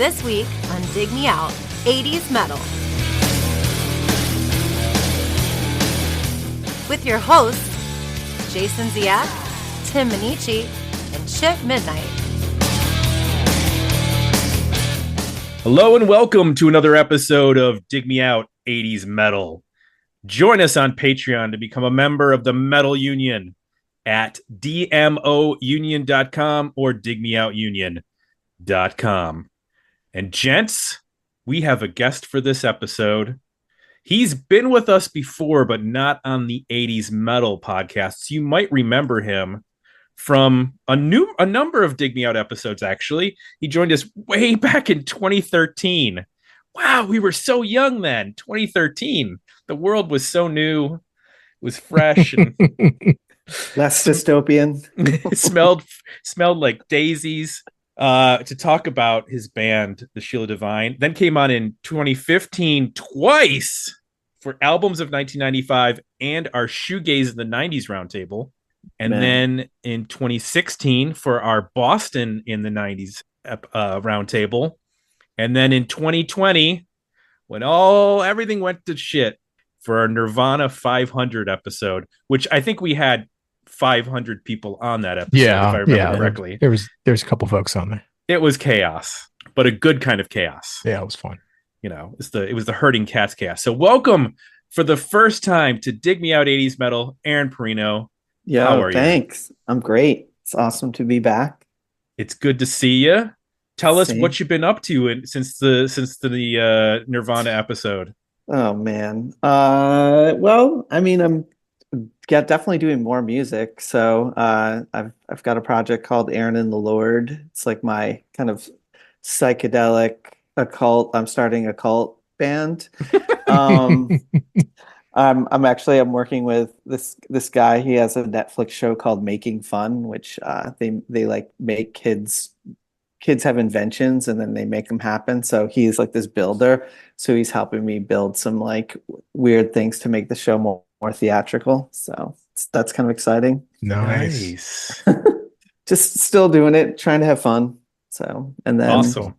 This week on Dig Me Out, 80s Metal. With your hosts, Jason Ziak, Tim Minichi, and Chip Midnight. Hello and welcome to another episode of Dig Me Out, 80s Metal. Join us on Patreon to become a member of the Metal Union at dmounion.com or digmeoutunion.com. And gents, we have a guest for this episode. He's been with us before, but not on the 80s Metal podcasts. You might remember him from a number of Dig Me Out episodes, actually. He joined us way back in 2013. Wow, we were so young then. 2013. The world was so new. It was fresh and less dystopian. It smelled like daisies. To talk about his band, the Sheila Divine, then came on in 2015 twice for Albums of 1995 and our Shoegaze in the 90s roundtable. And then in 2016 for our Boston in the 90s roundtable. And then in 2020, when everything went to shit, for our Nirvana 500 episode, which I think we had 500 people on that episode, if I remember correctly. There's a couple folks on there. It was chaos, but a good kind of chaos. Yeah, it was fun. You know, it was the herding cats chaos. So welcome for the first time to Dig Me Out 80s Metal, Aaron Perino. Yeah, how are thanks. you? I'm great. It's awesome to be back. It's good to see you. Tell us what you've been up to since the Nirvana episode. Oh man. Well, I mean, I'm definitely doing more music. So I've got a project called Aaron and the Lord. It's like my kind of psychedelic occult. I'm starting a cult band. I'm working with this guy. He has a Netflix show called Making Fun, which they like make kids have inventions and then they make them happen. So he's like this builder. So he's helping me build some like weird things to make the show more theatrical. So that's kind of exciting. Nice. Just still doing it, trying to have fun. So, and then, awesome.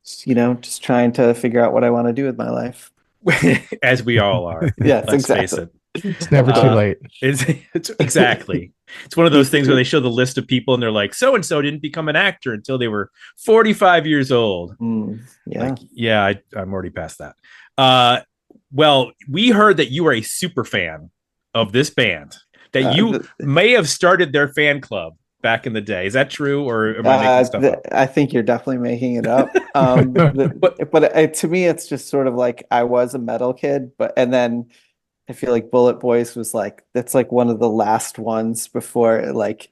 Just trying to figure out what I want to do with my life. As we all are. Yes, Let's exactly. face it. It's never too late. It's exactly. It's one of those things where they show the list of people and they're like, so-and-so didn't become an actor until they were 45 years old. Yeah. I'm already past that. Well, we heard that you are a super fan of this band, that you may have started their fan club back in the day. Is that true, or am I making stuff up? I think you're definitely making it up. But to me, it's just sort of like I was a metal kid, and then I feel like Bulletboys was like, that's like one of the last ones before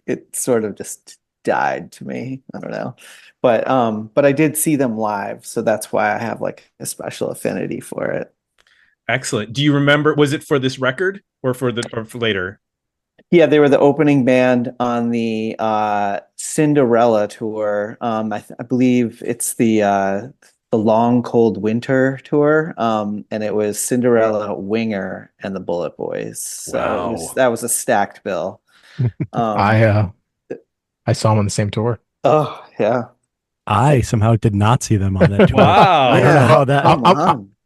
it sort of just died to me. I don't know. But I did see them live, so that's why I have like a special affinity for it. Excellent. Do you remember, was it for this record or for later? Yeah, they were the opening band on the Cinderella tour. I believe it's the Long Cold Winter tour, and it was Cinderella, Winger, and the Bulletboys. So that was a stacked bill. I saw them on the same tour. Oh yeah, I somehow did not see them on that tour. Wow. I don't know how that.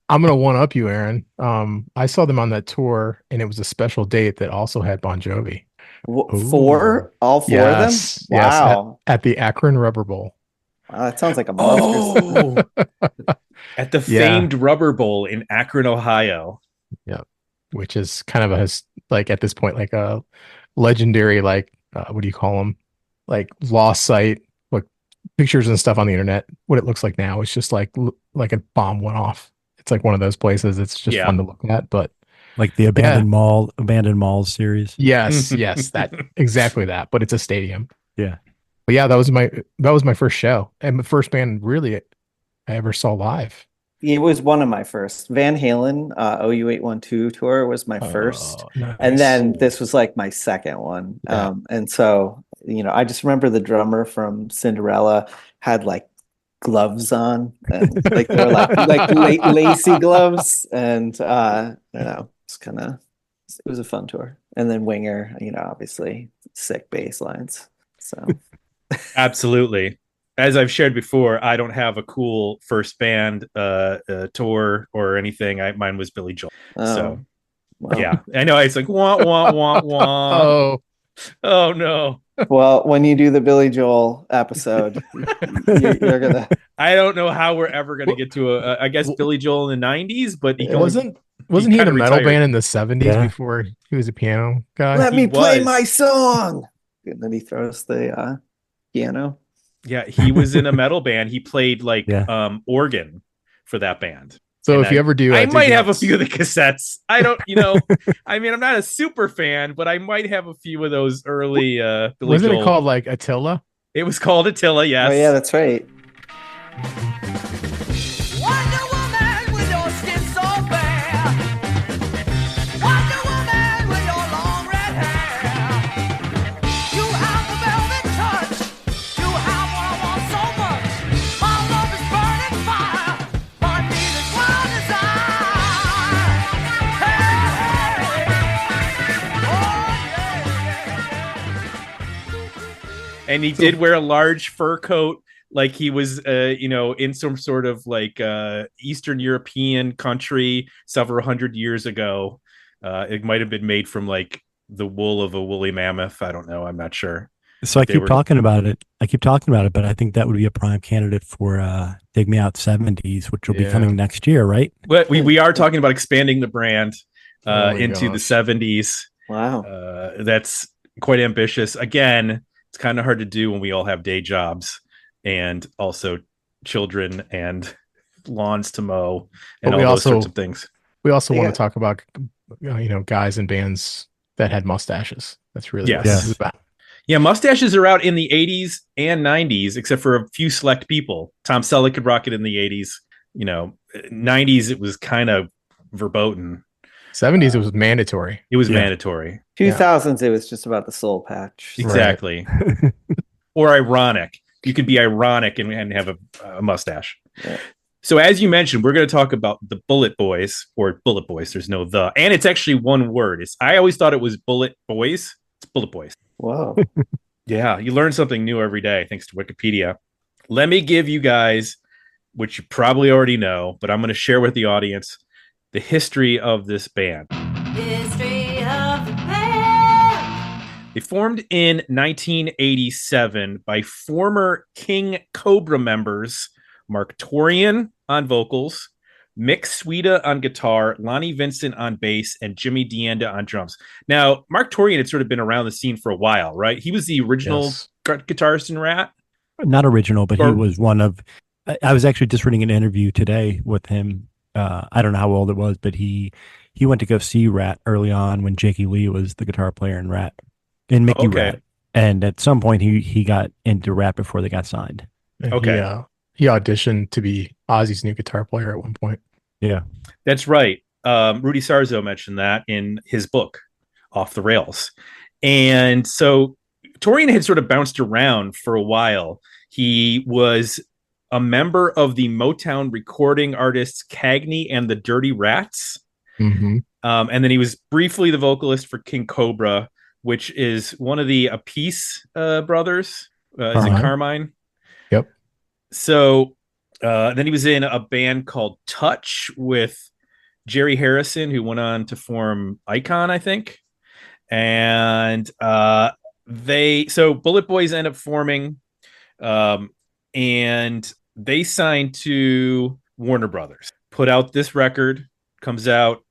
I'm gonna one up you, Aaron. I saw them on that tour, and it was a special date that also had Bon Jovi. All four of them? Wow! Yes, at the Akron Rubber Bowl. Wow, that sounds like a monster. At the famed Rubber Bowl in Akron, Ohio. Yeah, which is kind of at this point, like a legendary, what do you call them? Like lost site, like pictures and stuff on the internet. What it looks like now, it's just like a bomb went off. It's like one of those places. It's just fun to look at, but like the abandoned malls series. Yes, that exactly that. But it's a stadium. Yeah. But yeah, that was my first show and the first band really I ever saw live. It was one of my first. Van Halen, OU812 tour was my first, nice. And then this was like my second one. Yeah. And so I just remember the drummer from Cinderella had like gloves on, and like they were like lacy gloves, and it was a fun tour. And then Winger, obviously sick bass lines. So Absolutely. as I've shared before, I don't have a cool first band tour or anything. Mine was Billy Joel. So well. yeah, I know it's like wah wah wah wah. Oh no. Well, when you do the Billy Joel episode, you're gonna. I don't know how we're ever gonna get to I guess Billy Joel in the '90s, but wasn't he in a metal band in the '70s before he was a piano guy? Let me play my song. And then he throws the piano. Yeah, he was in a metal band. He played like organ for that band. So if you ever do, I might have a few of the cassettes. I don't, I mean, I'm not a super fan, but I might have a few of those early Billy Wasn't Joel. It called like Attila? It was called Attila, yes. Oh yeah, that's right. Wonder Woman with your skin so bare. Wonder Woman with your long red hair. You have a velvet touch. You have what I want so much. My love is burning fire. My need is wild desire. And he did wear a large fur coat, like he was, in some sort of like Eastern European country several hundred years ago. It might have been made from like the wool of a woolly mammoth. I don't know. I'm not sure. So I keep talking about it, but I think that would be a prime candidate for Dig Me Out 70s, which will be coming next year, right? Well, we are talking about expanding the brand into the 70s. Wow. That's quite ambitious. Again, it's kind of hard to do when we all have day jobs and also children and lawns to mow and all those sorts of things. We also want to talk about, guys in bands that had mustaches. That's really what this is about. Yeah, mustaches are out in the 80s and 90s, except for a few select people. Tom Selleck could rock it in the 80s. 90s, it was kind of verboten. 70s, it was mandatory. It was mandatory. 2000s, it was just about the soul patch. Exactly. Right. Or ironic. You could be ironic and have a mustache. Yeah. So as you mentioned, we're going to talk about the Bulletboys, or Bullet Boys. There's no the. And it's actually one word. I always thought it was Bullet Boys. It's Bulletboys. Wow. Yeah, you learn something new every day, thanks to Wikipedia. Let me give you guys, which you probably already know, but I'm going to share with the audience the history of this band. History of the band. They formed in 1987 by former King Kobra members Marq Torien on vocals, Mick Sweda on guitar, Lonnie Vencent on bass, and Jimmy DeAnda on drums. Now, Marq Torien had sort of been around the scene for a while, right? He was the original guitarist in Ratt. Not original, but he was one of... I was actually just reading an interview today with him. I don't know how old it was, but he went to go see Ratt early on when Jakey Lee was the guitar player in Ratt, in Mickey Ratt. And at some point, he got into Ratt before they got signed. Okay. He auditioned to be Ozzy's new guitar player at one point. Yeah. That's right. Rudy Sarzo mentioned that in his book, Off the Rails. And so Torien had sort of bounced around for a while. He was a member of the Motown recording artists Cagney and the Dirty Rats. Mm-hmm. And then he was briefly the vocalist for King Kobra, which is one of the Appice brothers. Is it Carmine? Yep. So then he was in a band called Touch with Jerry Harrison, who went on to form Icon, I think. And Bulletboys end up forming, and they signed to Warner Brothers, put out this record, comes out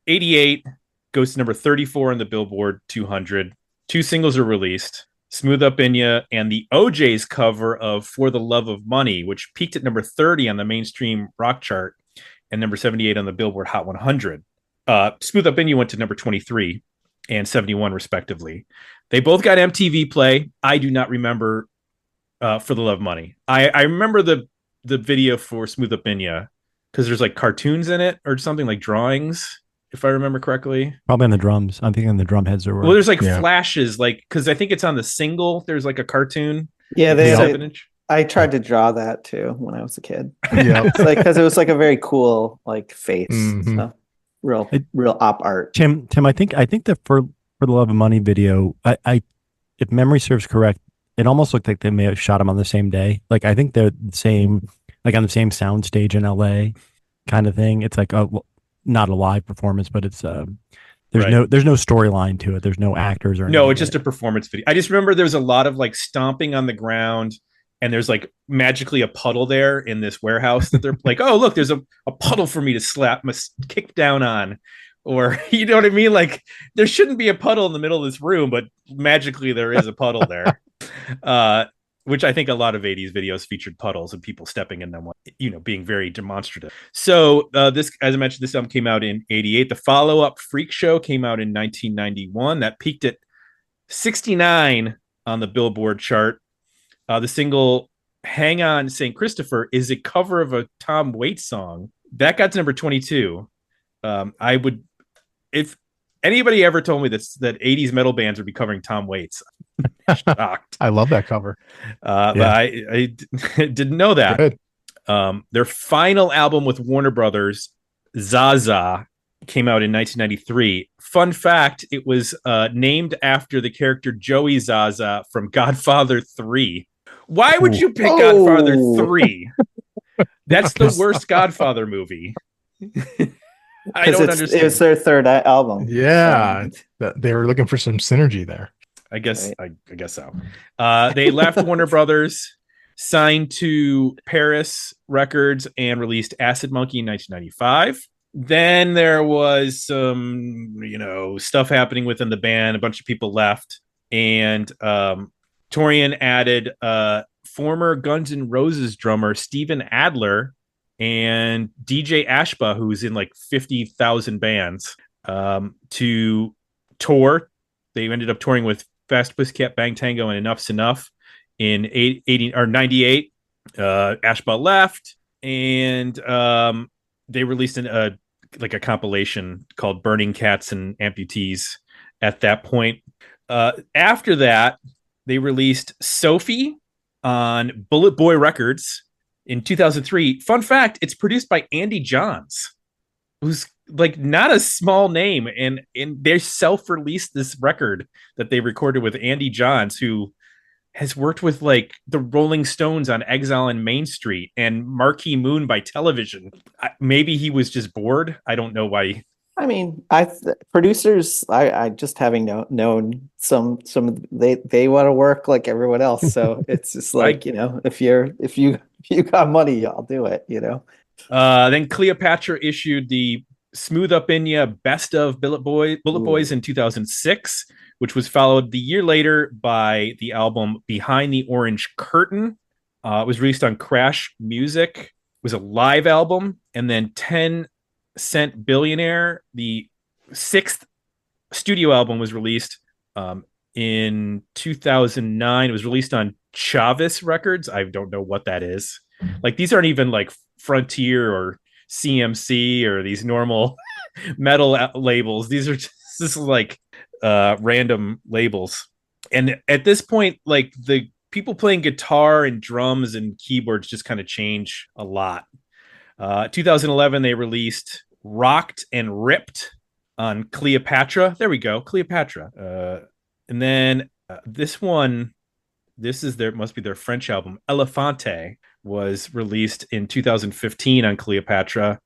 88, goes to number 34 on the Billboard 200. 2 singles are released, Smooth Up In Ya and the OJ's cover of For the Love of Money, which peaked at number 30 on the mainstream rock chart and number 78 on the Billboard Hot 100. Smooth Up In Ya went to number 23 and 71 respectively. They both got MTV play. I do not remember For the Love of Money. I remember the video for Smooth Up In Ya because there's like cartoons in it or something, like drawings, if I remember correctly. Probably on the drums. I'm thinking the drum heads are. Well, there's like flashes, like, because I think it's on the single. There's like a cartoon. Yeah, I tried to draw that too when I was a kid. Yeah, it's like because it was like a very cool like face, Mm-hmm. so real op art. Tim, I think the For the Love of Money video. I if memory serves correct, it almost looked like they may have shot them on the same day. Like I think they're the same, like on the same sound stage in LA kind of thing. It's like not a live performance, but it's there's no storyline to it. There's no actors or anything. No, it's just a performance video. I just remember there's a lot of like stomping on the ground, and there's like magically a puddle there in this warehouse that they're like, oh, look, there's a puddle for me to kick down on. Or, you know what I mean? Like, there shouldn't be a puddle in the middle of this room, but magically there is a puddle there. Which I think a lot of 80s videos featured puddles and people stepping in them, you know, being very demonstrative. So this, as I mentioned, this album came out in 88. The follow-up, Freak Show, came out in 1991. That peaked at 69 on the Billboard chart. The single Hang On St. Christopher is a cover of a Tom Waits song. That got to number 22. I would, if anybody ever told me that 80s metal bands would be covering Tom Waits, I'm shocked. I love that cover. But I didn't know that. Good. Their final album with Warner Brothers, Zaza, came out in 1993. Fun fact, it was named after the character Joey Zaza from Godfather 3. Why would you pick Godfather 3? That's the worst Godfather movie. I don't understand. It was their third album. Yeah, they were looking for some synergy there. I guess so. They left Warner Brothers, signed to Paris Records, and released Acid Monkey in 1995. Then there was some, stuff happening within the band. A bunch of people left, and Torien added former Guns N' Roses drummer Steven Adler and DJ Ashba, who's in like 50,000 bands, to tour. They ended up touring with Fast Pussycat Bang Tango and Enough's Enough in 98. Ashba left, and they released a compilation called Burning Cats and Amputees at that point. After that, they released Sophie on Bullet Boy Records in 2003. Fun fact, it's produced by Andy Johns, who's like not a small name, and they self-released this record that they recorded with Andy Johns, who has worked with like the Rolling Stones on Exile on Main Street and Marquee Moon by Television. Maybe he was just bored. I don't know why. I mean, producers, I just having known some they want to work like everyone else. So it's just like, if you got money, I'll do it, Then Cleopatra issued the Smooth Up In Ya Best of Bullet Boys in 2006, which was followed the year later by the album Behind the Orange Curtain. It was released on Crash Music. It was a live album. And then 10 Cent Billionaire, the 6th studio album, was released in 2009. It was released on Chavis Records. I don't know what that is. Like, these aren't even like Frontier or CMC or these normal metal labels. These are just like random labels. And at this point, like, the people playing guitar and drums and keyboards just kind of change a lot. 2011, they released Rocked and Ripped on Cleopatra. There we go, Cleopatra. And then this must be their French album, Elefante, was released in 2015 on Cleopatra.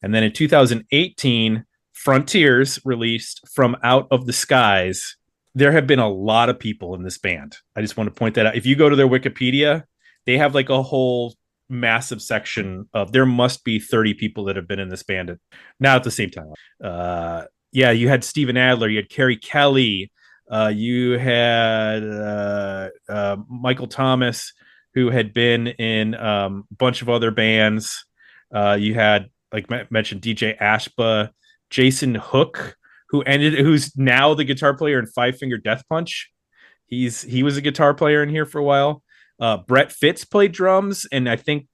And then in 2018, Frontiers released From Out of the Skies. There have been a lot of people in this band. I just want to point that out. If you go to their Wikipedia, they have like a whole massive section of, there must be 30 people that have been in this band now at the same time. You had Steven Adler, you had Carrie Kelly, you had Michael Thomas, who had been in a bunch of other bands. You had, like mentioned, DJ Ashba, Jason Hook, who's now the guitar player in Five Finger Death Punch. He was a guitar player in here for a while. Brett Fitz played drums, and I think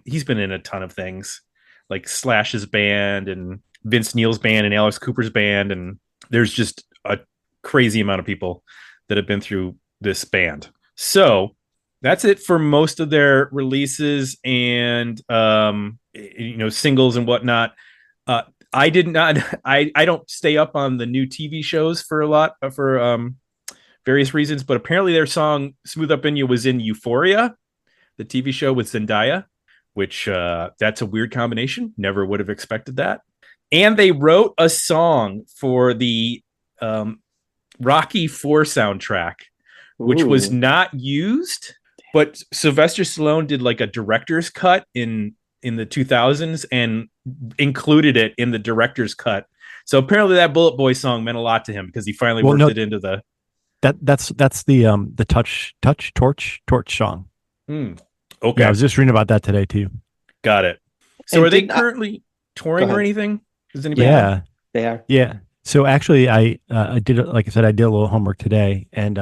he's been in a ton of things, like Slash's band and Vince Neil's band and Alice Cooper's band, and there's just a crazy amount of people that have been through this band. So that's it for most of their releases and singles and whatnot. I don't stay up on the new TV shows for a lot for various reasons, but apparently their song Smooth Up In You was in Euphoria, the TV show with Zendaya, which that's a weird combination. Never would have expected that. And they wrote a song for the Rocky IV soundtrack, which was not used, but Sylvester Stallone did like a director's cut in the 2000s and included it in the director's cut. So apparently that Bullet Boy song meant a lot to him because he finally worked it into the. That's the torch song. Okay, yeah, I was just reading about that today too. Got it. So are they currently touring or anything? Does anybody? Yeah, they are. Yeah. So actually, I did, like I said, I did a little homework today, and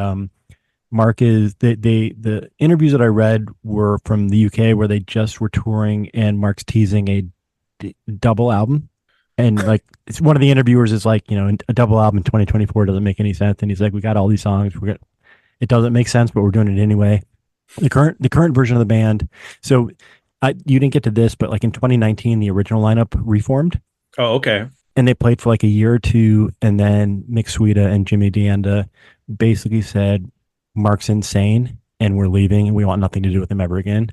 Marq is the interviews that I read were from the UK where they just were touring, and Marq's teasing a double album, and like it's one of the interviewers is like, a double album in 2024 doesn't make any sense, and he's like, we got all these songs, it doesn't make sense, but we're doing it anyway. The current version of the band. So you didn't get to this, but like in 2019, the original lineup reformed. Oh, okay. And they played for like a year or two, and then Mick Sweda and Jimmy DeAnda basically said, Marq's insane, and we're leaving, and we want nothing to do with him ever again.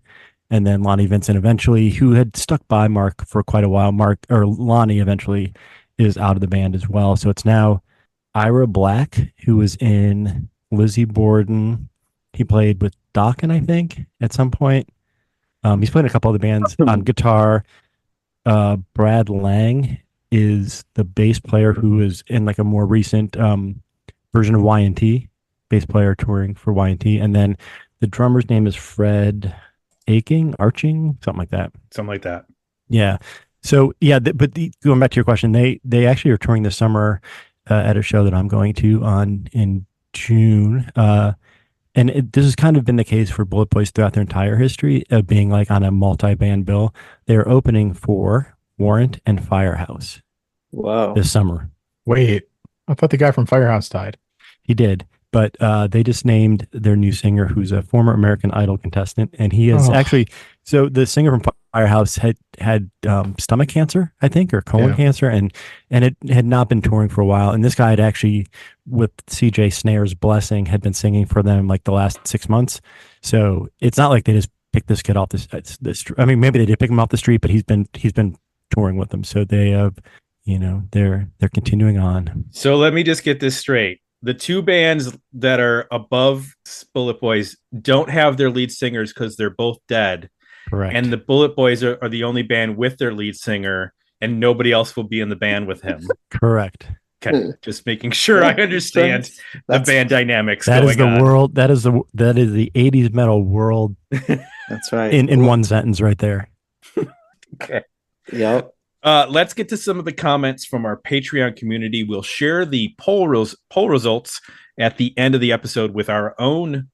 And then Lonnie Vencent eventually, who had stuck by Marq for quite a while, Lonnie eventually is out of the band as well. So it's now Ira Black, who was in Lizzie Borden. He played with Dokken, I think, at some point. He's played in a couple other bands on guitar. Brad Lang is the bass player who is in like a more recent version of Y&T, bass player touring for Y&T. And then the drummer's name is Fred Arching, something like that. Yeah. So yeah, going back to your question, they actually are touring this summer at a show that I'm going to in June. And this has kind of been the case for Bulletboys throughout their entire history of being like on a multi-band bill. They're opening for Warrant and Firehouse. Wow. This summer. Wait, I thought the guy from Firehouse died. He did, but they just named their new singer, who's a former American Idol contestant, and he is actually. So the singer from Firehouse had stomach cancer, I think, or colon cancer, and it had not been touring for a while. And this guy had actually, with CJ Snare's blessing, had been singing for them like the last 6 months. So it's not like they just picked this kid off this. I mean, maybe they did pick him off the street, but he's been touring with them. So they have, they're continuing on. So let me just get this straight. The two bands that are above Bulletboys don't have their lead singers because they're both dead. Correct. And the Bulletboys are the only band with their lead singer, and nobody else will be in the band with him. Correct. Okay, just making sure I understand the band dynamics. That is the on. world. That is the 80s metal world. That's right. In one sentence, right there. Okay. Yep. Let's get to some of the comments from our Patreon community. We'll share the poll results at the end of the episode with our own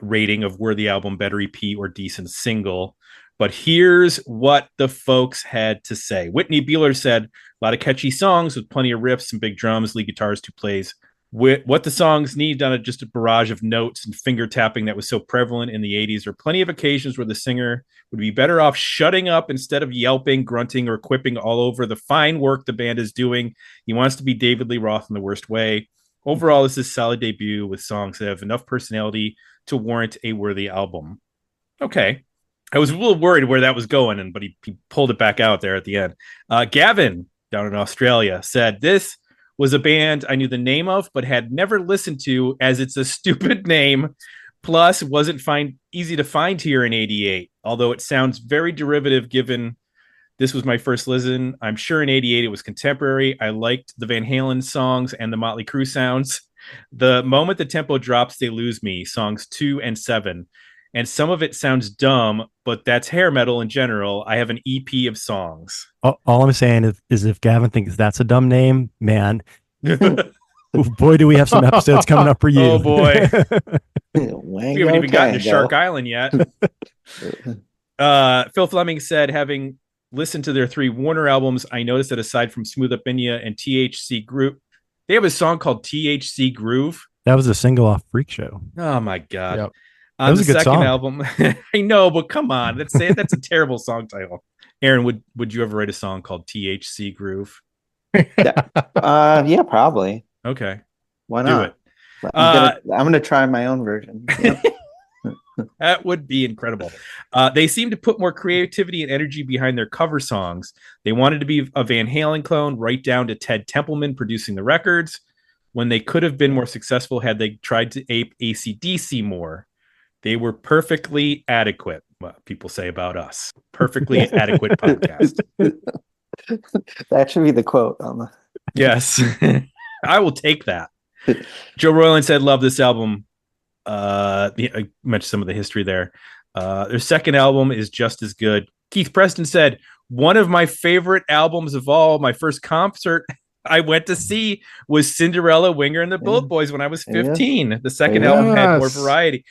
rating of worthy album, better EP, or decent single. But here's what the folks had to say. Whitney Beeler said, a lot of catchy songs with plenty of riffs and big drums, lead guitars, who plays. What the songs need on just a barrage of notes and finger tapping that was so prevalent in the 80s. There are plenty of occasions where the singer would be better off shutting up instead of yelping, grunting, or quipping all over the fine work the band is doing. He wants to be David Lee Roth in the worst way. Overall, this is a solid debut with songs that have enough personality to warrant a worthy album. Okay. I was a little worried where that was going, but he pulled it back out there at the end. Gavin, down in Australia, said, this was a band I knew the name of, but had never listened to, as it's a stupid name. Plus, it wasn't easy to find here in 88, although it sounds very derivative given this was my first listen. I'm sure in 88 it was contemporary. I liked the Van Halen songs and the Motley Crue sounds. The moment the tempo drops, they lose me, songs 2 and 7. And some of it sounds dumb, but that's hair metal in general. I have an EP of songs. All I'm saying is if Gavin thinks that's a dumb name, man, boy, do we have some episodes coming up for you. Oh, boy. We haven't even gotten to Shark Island yet. Phil Fleming said, having listened to their 3 Warner albums, I noticed that aside from Smooth Up In Ya and THC Groove, they have a song called THC Groove. That was a single off Freak Show. Oh, my God. Yep. On the second song. album, I know, but come on, that's a terrible song title. Aaron, would you ever write a song called THC Groove? Yeah, probably. Okay, Why not? do it. I'm gonna try my own version. Yeah. That would be incredible. They seem to put more creativity and energy behind their cover songs. They wanted to be a Van Halen clone, right down to Ted Templeman producing the records, when they could have been more successful had they tried to ape AC/DC more. They were perfectly adequate, what people say about us. Perfectly adequate podcast. That should be the quote on the. Yes. I will take that. Joe Royland said, love this album. I mentioned some of the history there. Their second album is just as good. Keith Preston said, one of my favorite albums of all, my first concert I went to see was Cinderella, Winger, and the Bulletboys when I was 15. The second album had more variety.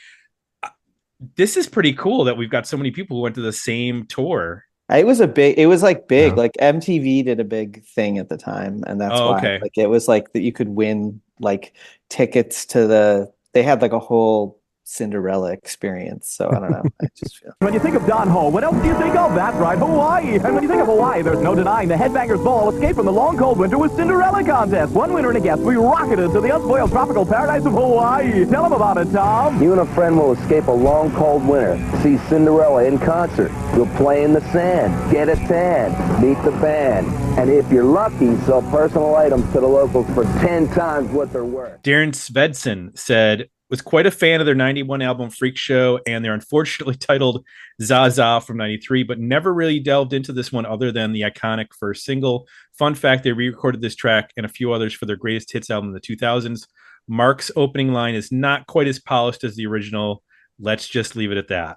This is pretty cool that we've got so many people who went to the same tour. It was big. Like MTV did a big thing at the time, and that's why. Okay. Like it was like that you could win like tickets to they had like a whole Cinderella experience. So I don't know. I just feel. When you think of Don Ho, what else do you think of? That's right, Hawaii. And when you think of Hawaii, there's no denying the Headbangers Ball escaped from the long cold winter with Cinderella contest. One winner and a guest, we rocketed to the unspoiled tropical paradise of Hawaii. Tell them about it, Tom. You and a friend will escape a long cold winter. See Cinderella in concert. You'll play in the sand, get a tan, meet the band. And if you're lucky, sell personal items to the locals for 10 times what they're worth. Darren Svedson said, was quite a fan of their 91 album Freak Show and their unfortunately titled Zaza from 93, but never really delved into this one other than the iconic first single. Fun fact, they re-recorded this track and a few others for their greatest hits album in the 2000s. Mark's opening line is not quite as polished as the original. Let's just leave it at that.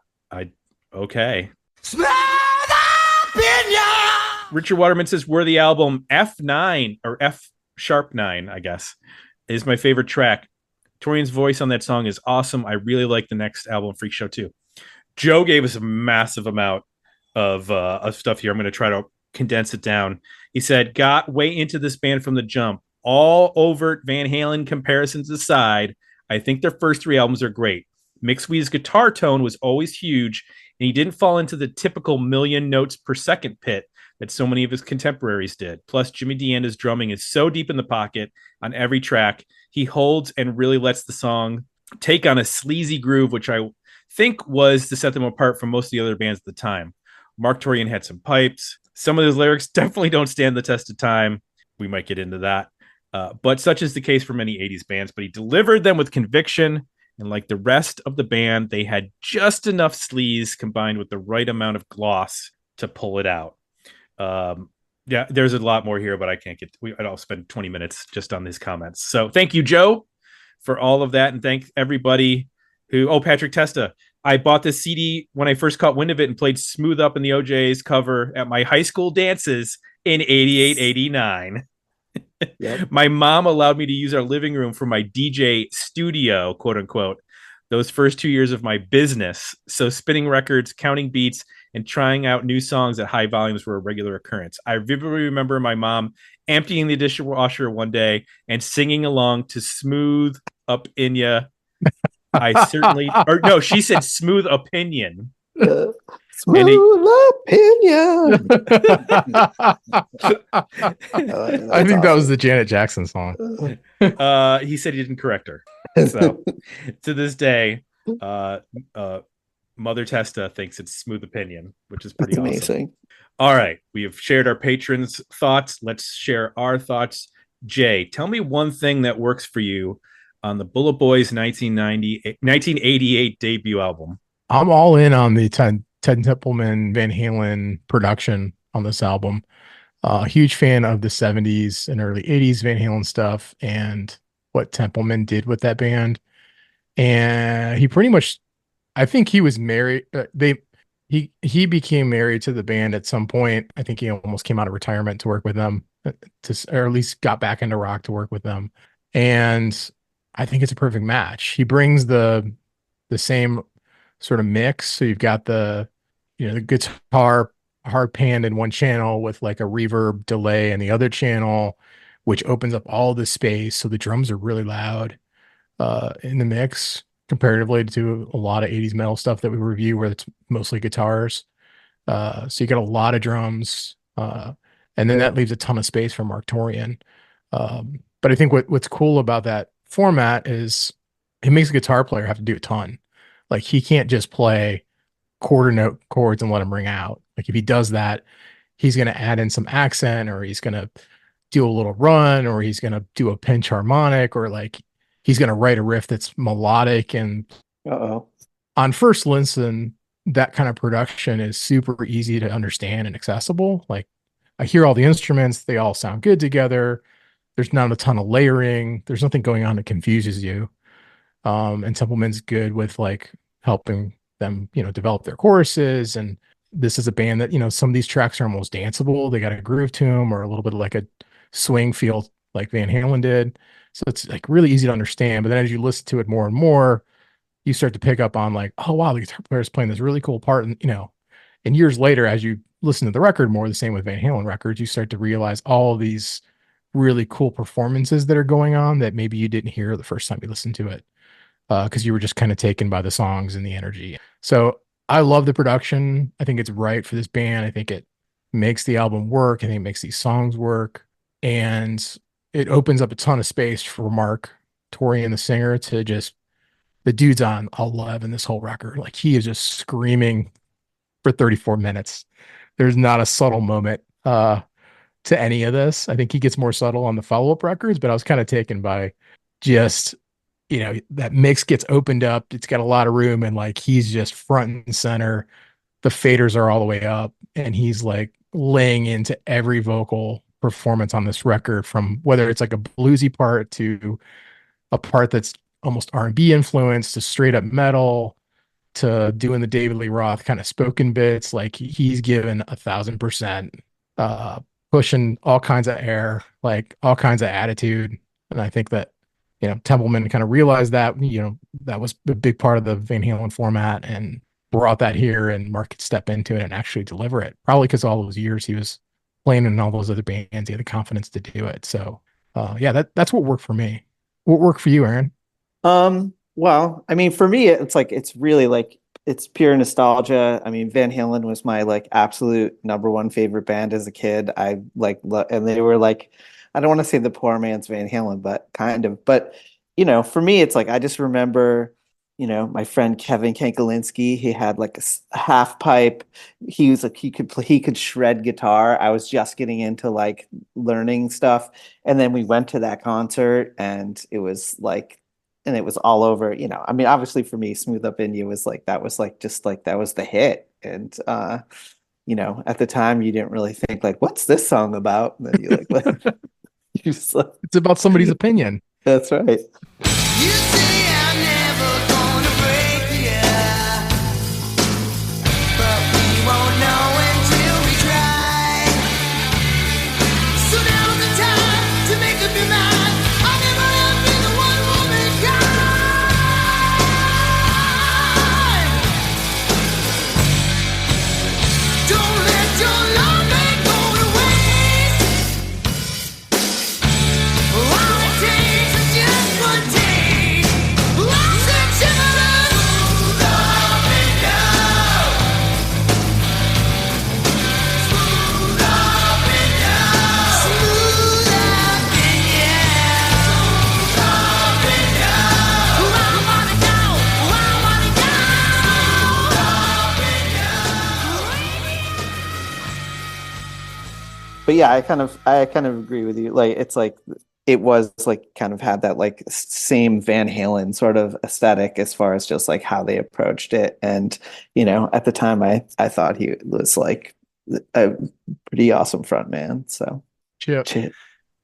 Okay. Richard Waterman says, worthy album F9 or F sharp 9, I guess, is my favorite track. Torian's voice on that song is awesome. I really like the next album, Freak Show, too. Joe gave us a massive amount of stuff here. I'm going to try to condense it down. He said, got way into this band from the jump. All overt Van Halen comparisons aside, I think their first three albums are great. Mick Sweda's guitar tone was always huge, and he didn't fall into the typical million notes per second pit that so many of his contemporaries did. Plus, Jimmy DeAnda's drumming is so deep in the pocket on every track. He holds and really lets the song take on a sleazy groove, which I think was to set them apart from most of the other bands at the time. Marq Torien had some pipes. Some of those lyrics definitely don't stand the test of time. We might get into that. But such is the case for many 80s bands. But he delivered them with conviction. And like the rest of the band, they had just enough sleaze combined with the right amount of gloss to pull it out. Yeah, there's a lot more here, but I can't I'll spend 20 minutes just on these comments. So thank you, Joe, for all of that. And thank everybody Patrick Testa. I bought this CD when I first caught wind of it and played Smooth Up in the OJ's cover at my high school dances in 88, 89. Yep. My mom allowed me to use our living room for my DJ studio, quote unquote, those first 2 years of my business. So spinning records, counting beats, and trying out new songs at high volumes were a regular occurrence. I vividly remember my mom emptying the dishwasher one day and singing along to Smooth Up In Ya. She said Smooth Opinion. Smooth Opinion. I think that was the Janet Jackson song. He said he didn't correct her. So to this day, Mother Testa thinks it's Smooth Opinion, which is pretty amazing. All right. We have shared our patrons' thoughts. Let's share our thoughts. Jay, tell me one thing that works for you on the Bulletboys 1988 debut album. I'm all in on the Ted Templeman Van Halen production on this album. Huge fan of the 70s and early 80s Van Halen stuff and what Templeman did with that band. And he pretty much, I think he was married. He became married to the band at some point. I think he almost came out of retirement to work with them, or at least got back into rock to work with them. And I think it's a perfect match. He brings the same sort of mix. So you've got the guitar hard panned in one channel with like a reverb delay in the other channel, which opens up all the space. So the drums are really loud in the mix comparatively to a lot of 80s metal stuff that we review where it's mostly guitars. So you got a lot of drums. And then that leaves a ton of space for Marq Torien. But I think what's cool about that format is it makes a guitar player have to do a ton. Like he can't just play quarter note chords and let them ring out. Like if he does that, he's going to add in some accent, or he's going to do a little run, or he's going to do a pinch harmonic, or like he's going to write a riff that's melodic. And on first listen, that kind of production is super easy to understand and accessible. Like I hear all the instruments, they all sound good together. There's not a ton of layering. There's nothing going on that confuses you. And Templeman's good with like helping them, develop their choruses. And this is a band that, some of these tracks are almost danceable. They got a groove to them, or a little bit of like a swing feel like Van Halen did. So it's like really easy to understand. But then as you listen to it more and more, you start to pick up on like, oh wow, the guitar player is playing this really cool part. And and years later, as you listen to the record more, the same with Van Halen records, you start to realize all of these really cool performances that are going on that maybe you didn't hear the first time you listened to it, because you were just kind of taken by the songs and the energy. So I love the production. I think it's right for this band. I think it makes the album work. I think it makes these songs work. And it opens up a ton of space for Marq Torien, the singer, to just, the dude's on 11 this whole record. Like he is just screaming for 34 minutes. There's not a subtle moment to any of this. I think he gets more subtle on the follow-up records, but I was kind of taken by just, that mix gets opened up. It's got a lot of room, and like he's just front and center. The faders are all the way up, and he's like laying into every vocal performance on this record, from whether it's like a bluesy part to a part that's almost R&B influenced to straight up metal to doing the David Lee Roth kind of spoken bits. Like he's given 1,000%, pushing all kinds of air, like all kinds of attitude. And I think that, Templeman kind of realized that, that was a big part of the Van Halen format, and brought that here, and Marq could step into it and actually deliver it. Probably because all those years he was playing in all those other bands, he had the confidence to do it. So that's what worked for me. What worked for you, Aaron? Well, I mean, for me, it's like, it's really like, it's pure nostalgia. I mean, Van Halen was my like absolute number one favorite band as a kid. I like, and they were like, I don't want to say the poor man's Van Halen, but kind of, but for me, it's like, I just remember, my friend Kevin Kankalinski, he had like a half pipe. He was like, he could shred guitar. I was just getting into like learning stuff. And then we went to that concert, and it was like, and it was all over, I mean, obviously for me, Smooth Up In You was like, that was like, just like, that was the hit. And, at the time you didn't really think like, what's this song about? And then you like, you just like, it's about somebody's opinion. That's right. You say I'm never gonna break ya, but we won't know until we try. So now's the time to make up your mind. I'll never have been the one woman kind. Don't let your love go to waste. All it takes is just one take. Lost and shivering. Smooth up and down. Smooth up and down. Smooth up and down. Smooth up and down. I wanna go. I wanna go. Smooth up and down. But yeah, I kind of agree with you. Like, it's like, it was like kind of had that like same Van Halen sort of aesthetic as far as just like how they approached it. And, at the time I thought he was like a pretty awesome front man. So Chip.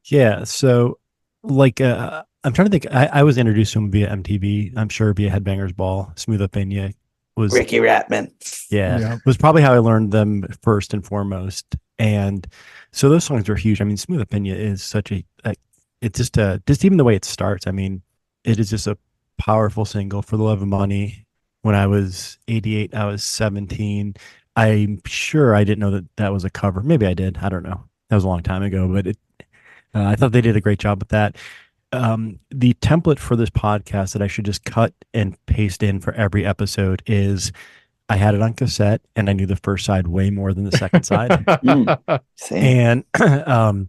Yeah. So like, I'm trying to think, I was introduced to him via MTV. I'm sure via Headbangers Ball. Smooth Up In Ya was Ricky Ratman. Yeah, was probably how I learned them first and foremost. And so those songs are huge. I mean, Smooth Up In Ya is such it's just even the way it starts. I mean, it is just a powerful single. For the Love of Money. When I was 88, I was 17. I'm sure I didn't know that was a cover. Maybe I did. I don't know. That was a long time ago, but I thought they did a great job with that. The template for this podcast that I should just cut and paste in for every episode is, I had it on cassette and I knew the first side way more than the second side. Same. And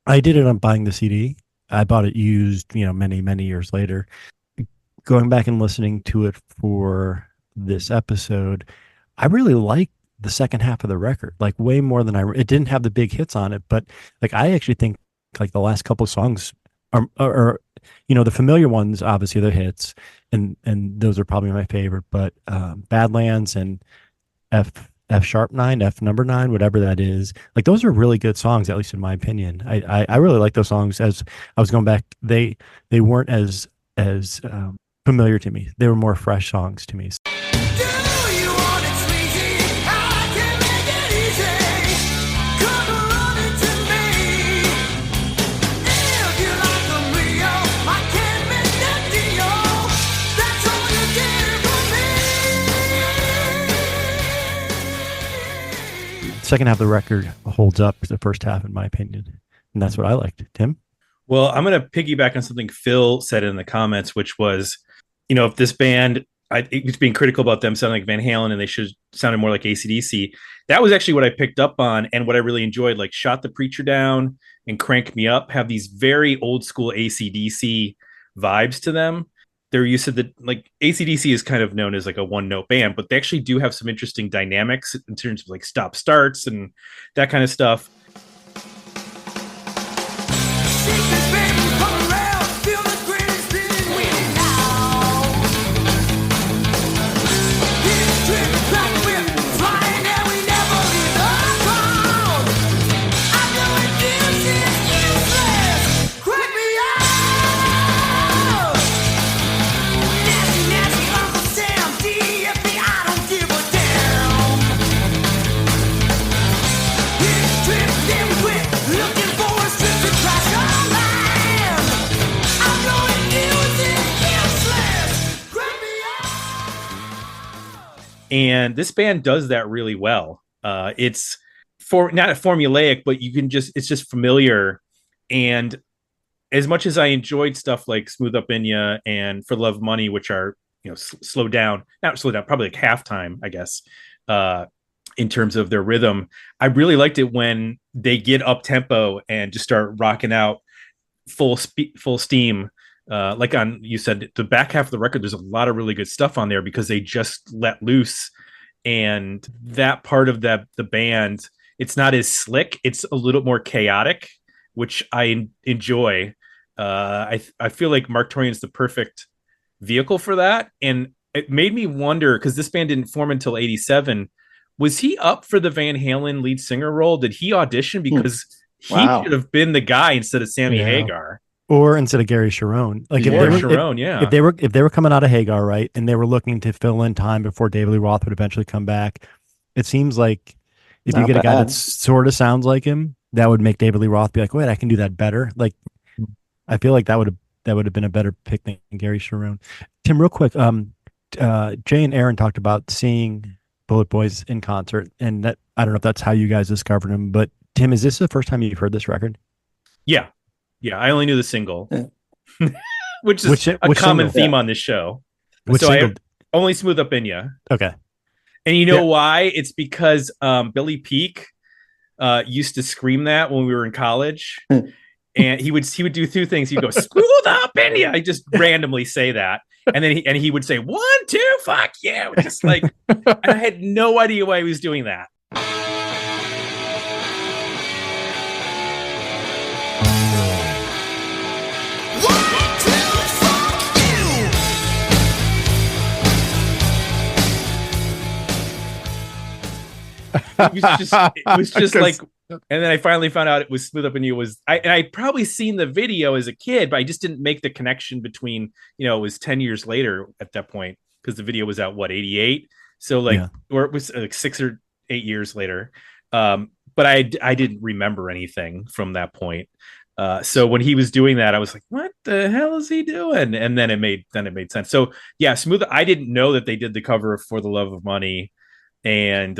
I did it on buying the CD. I bought it used, many, many years later. Going back and listening to it for this episode, I really like the second half of the record, like way more than it didn't have the big hits on it, but like I actually think like the last couple of songs are the familiar ones, obviously the hits, and those are probably my favorite, but Badlands and F sharp 9, F number 9, whatever that is, like those are really good songs, at least in my opinion. I really like those songs. As I was going back, they weren't as familiar to me. They were more fresh songs to me. Second half of the record holds up the first half, in my opinion, and that's what I liked. Tim? Well, I'm going to piggyback on something Phil said in the comments, which was, if this band, it was being critical about them sounding like Van Halen and they should sounded more like AC/DC. That was actually what I picked up on and what I really enjoyed. Like Shot the Preacher Down and Crank Me Up have these very old school AC/DC vibes to them. They're used to like AC/DC is kind of known as like a one note band, but they actually do have some interesting dynamics in terms of like stop starts and that kind of stuff. And this band does that really well. It's not formulaic, but it's just familiar. And as much as I enjoyed stuff like Smooth Up In Ya and For Love of Money, which are, not slow down, probably like halftime, I guess, in terms of their rhythm, I really liked it when they get up tempo and just start rocking out full steam. Like you said, the back half of the record, there's a lot of really good stuff on there because they just let loose. And that part of the band, it's not as slick. It's a little more chaotic, which I enjoy. I feel like Marq Torien is the perfect vehicle for that. And it made me wonder, because this band didn't form until 87. Was he up for the Van Halen lead singer role? Did he audition? Because he should have been the guy instead of Sammy Hagar. Or instead of Gary Sharon, like if they were coming out of Hagar, right, and they were looking to fill in time before David Lee Roth would eventually come back, it seems like if you get a guy that sort of sounds like him, that would make David Lee Roth be like, wait, I can do that better. Like, I feel like that would have been a better pick than Gary Sharon. Tim, real quick, Jay and Aaron talked about seeing Bulletboys in concert, and that I don't know if that's how you guys discovered him, but Tim, is this the first time you've heard this record? Yeah. Yeah, I only knew the single, which is a common theme on this show. I only Smooth Up In Ya. Okay. And you know why? It's because Billy Peake used to scream that when we were in college. And he would do two things. He'd go, "Smooth up in ya." I just randomly say that. And then he would say, 1, 2, fuck yeah. Just like, and I had no idea why he was doing that. It was just like, and then I finally found out it was Smooth Up In You I'd probably seen the video as a kid, but I just didn't make the connection between, it was 10 years later at that point, because the video was out, 88? So or it was like 6 or 8 years later. But I didn't remember anything from that point. So when he was doing that, I was like, what the hell is he doing? And then it made sense. So yeah, Smooth. I didn't know that they did the cover of For the Love of Money. And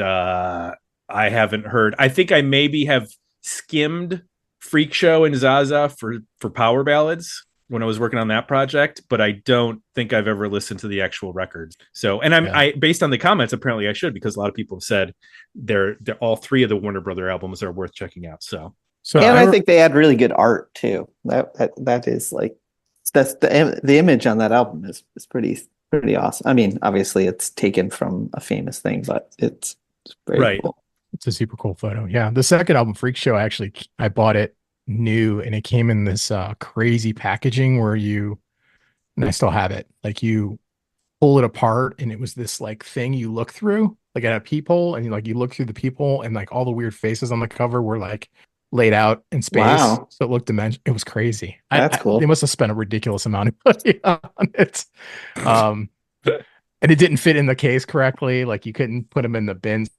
I haven't heard. I think I maybe have skimmed Freak Show and Zaza for power ballads when I was working on that project, but I don't think I've ever listened to the actual records. So, and I based on the comments, apparently I should, because a lot of people have said they're all three of the Warner Brother albums are worth checking out. So So And I think they had really good art too. That is like that's the image on that album is pretty awesome. I mean, obviously it's taken from a famous thing, but it's very Right. cool. it's a super cool photo. Yeah. The second album, Freak Show, I bought it new and it came in this crazy packaging where and I still have it. Like you pull it apart and it was this like thing you look through, like at a peephole, and you look through the peephole and like all the weird faces on the cover were like laid out in space. Wow. So it looked dimension. It was crazy. That's cool. They must have spent a ridiculous amount of money on it. And it didn't fit in the case correctly. Like you couldn't put them in the bins.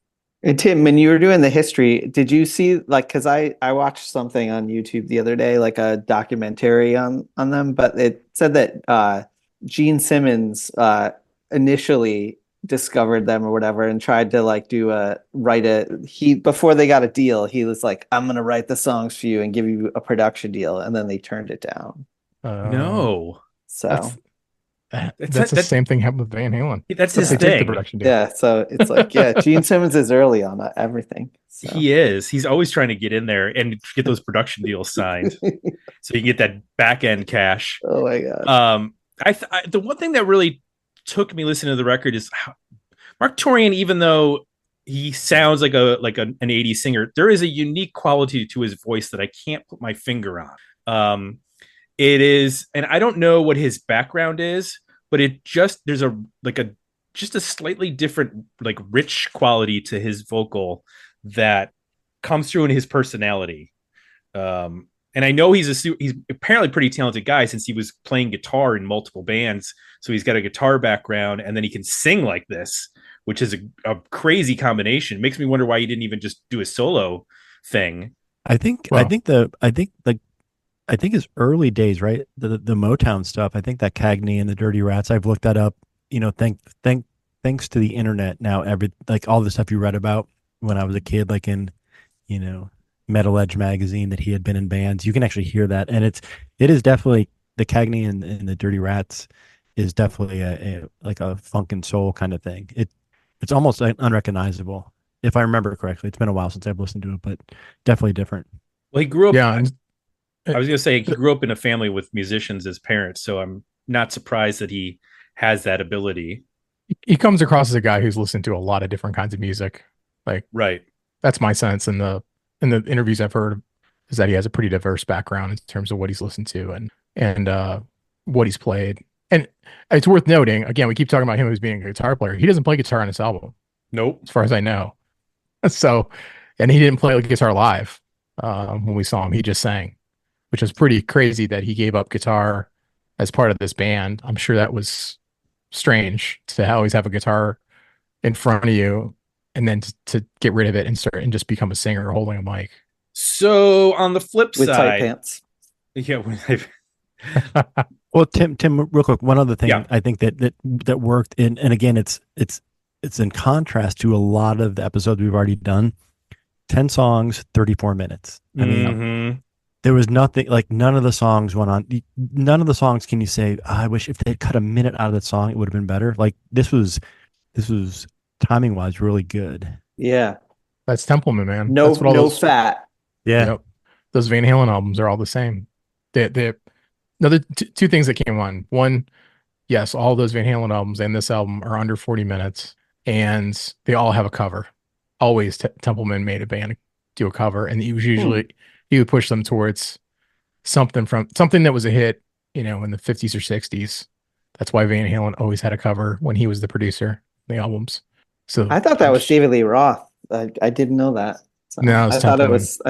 And Tim, when you were doing the history, did you see like because I watched something on YouTube the other day, like a documentary on them, but it said that Gene Simmons initially discovered them or whatever and tried to like before they got a deal, he was like, I'm gonna write the songs for you and give you a production deal, and then they turned it down. No. So That's the same thing happened with Van Halen. That's his They took the thing. production deal. yeah, so it's like Gene Simmons is early on everything. So. He is. He's always trying to get in there and get those production deals signed so you can get that back end cash. Oh my god. The one thing that really took me listening to the record is how Marq Torien, even though he sounds like an 80s singer, there is a unique quality to his voice that I can't put my finger on. It is, and I don't know what his background is, but there's a slightly different, like rich quality to his vocal that comes through in his personality. And I know he's apparently a pretty talented guy since he was playing guitar in multiple bands. So he's got a guitar background and then he can sing like this, which is a crazy combination. It makes me wonder why he didn't even just do a solo thing. I think his early days, right? The Motown stuff. I think that Cagney and the Dirty Rats. I've looked that up. Thanks to the internet now. All the stuff you read about when I was a kid, like in, Metal Edge magazine, that he had been in bands. You can actually hear that, and it is definitely the Cagney and the Dirty Rats is definitely a funk and soul kind of thing. It's almost unrecognizable if I remember correctly. It's been a while since I've listened to it, but definitely different. Well, he grew up. Yeah. I was going to say he grew up in a family with musicians as parents, so I'm not surprised that he has that ability. He comes across as a guy who's listened to a lot of different kinds of music. Like, right. That's my sense in the interviews I've heard, is that he has a pretty diverse background in terms of what he's listened to and what he's played. And it's worth noting, again, we keep talking about him as being a guitar player. He doesn't play guitar on this album. Nope. As far as I know. So, and he didn't play like guitar live when we saw him. He just sang, which was pretty crazy that he gave up guitar as part of this band. I'm sure that was strange to always have a guitar in front of you and then to get rid of it and just become a singer holding a mic. So on the flip with side, tight pants. Yeah. Well, Tim, real quick, one other thing I think that worked and again, it's in contrast to a lot of the episodes we've already done. 10 songs, 34 minutes. I mean, there was nothing, like none of the songs went on. None of the songs can you say, I wish if they had cut a minute out of that song, it would have been better. Like this was timing wise really good. Yeah. That's Templeman, man. No fat. Yeah. Yep. Those Van Halen albums are all the same. They another two things that came on. One, yes, all those Van Halen albums and this album are under 40 minutes and they all have a cover. Always Templeman made a band do a cover, and he was usually he would push them towards something that was a hit, in the 50s or 60s. That's why Van Halen always had a cover when he was the producer of the albans. So I thought that was David Lee Roth. I didn't know that. So no, I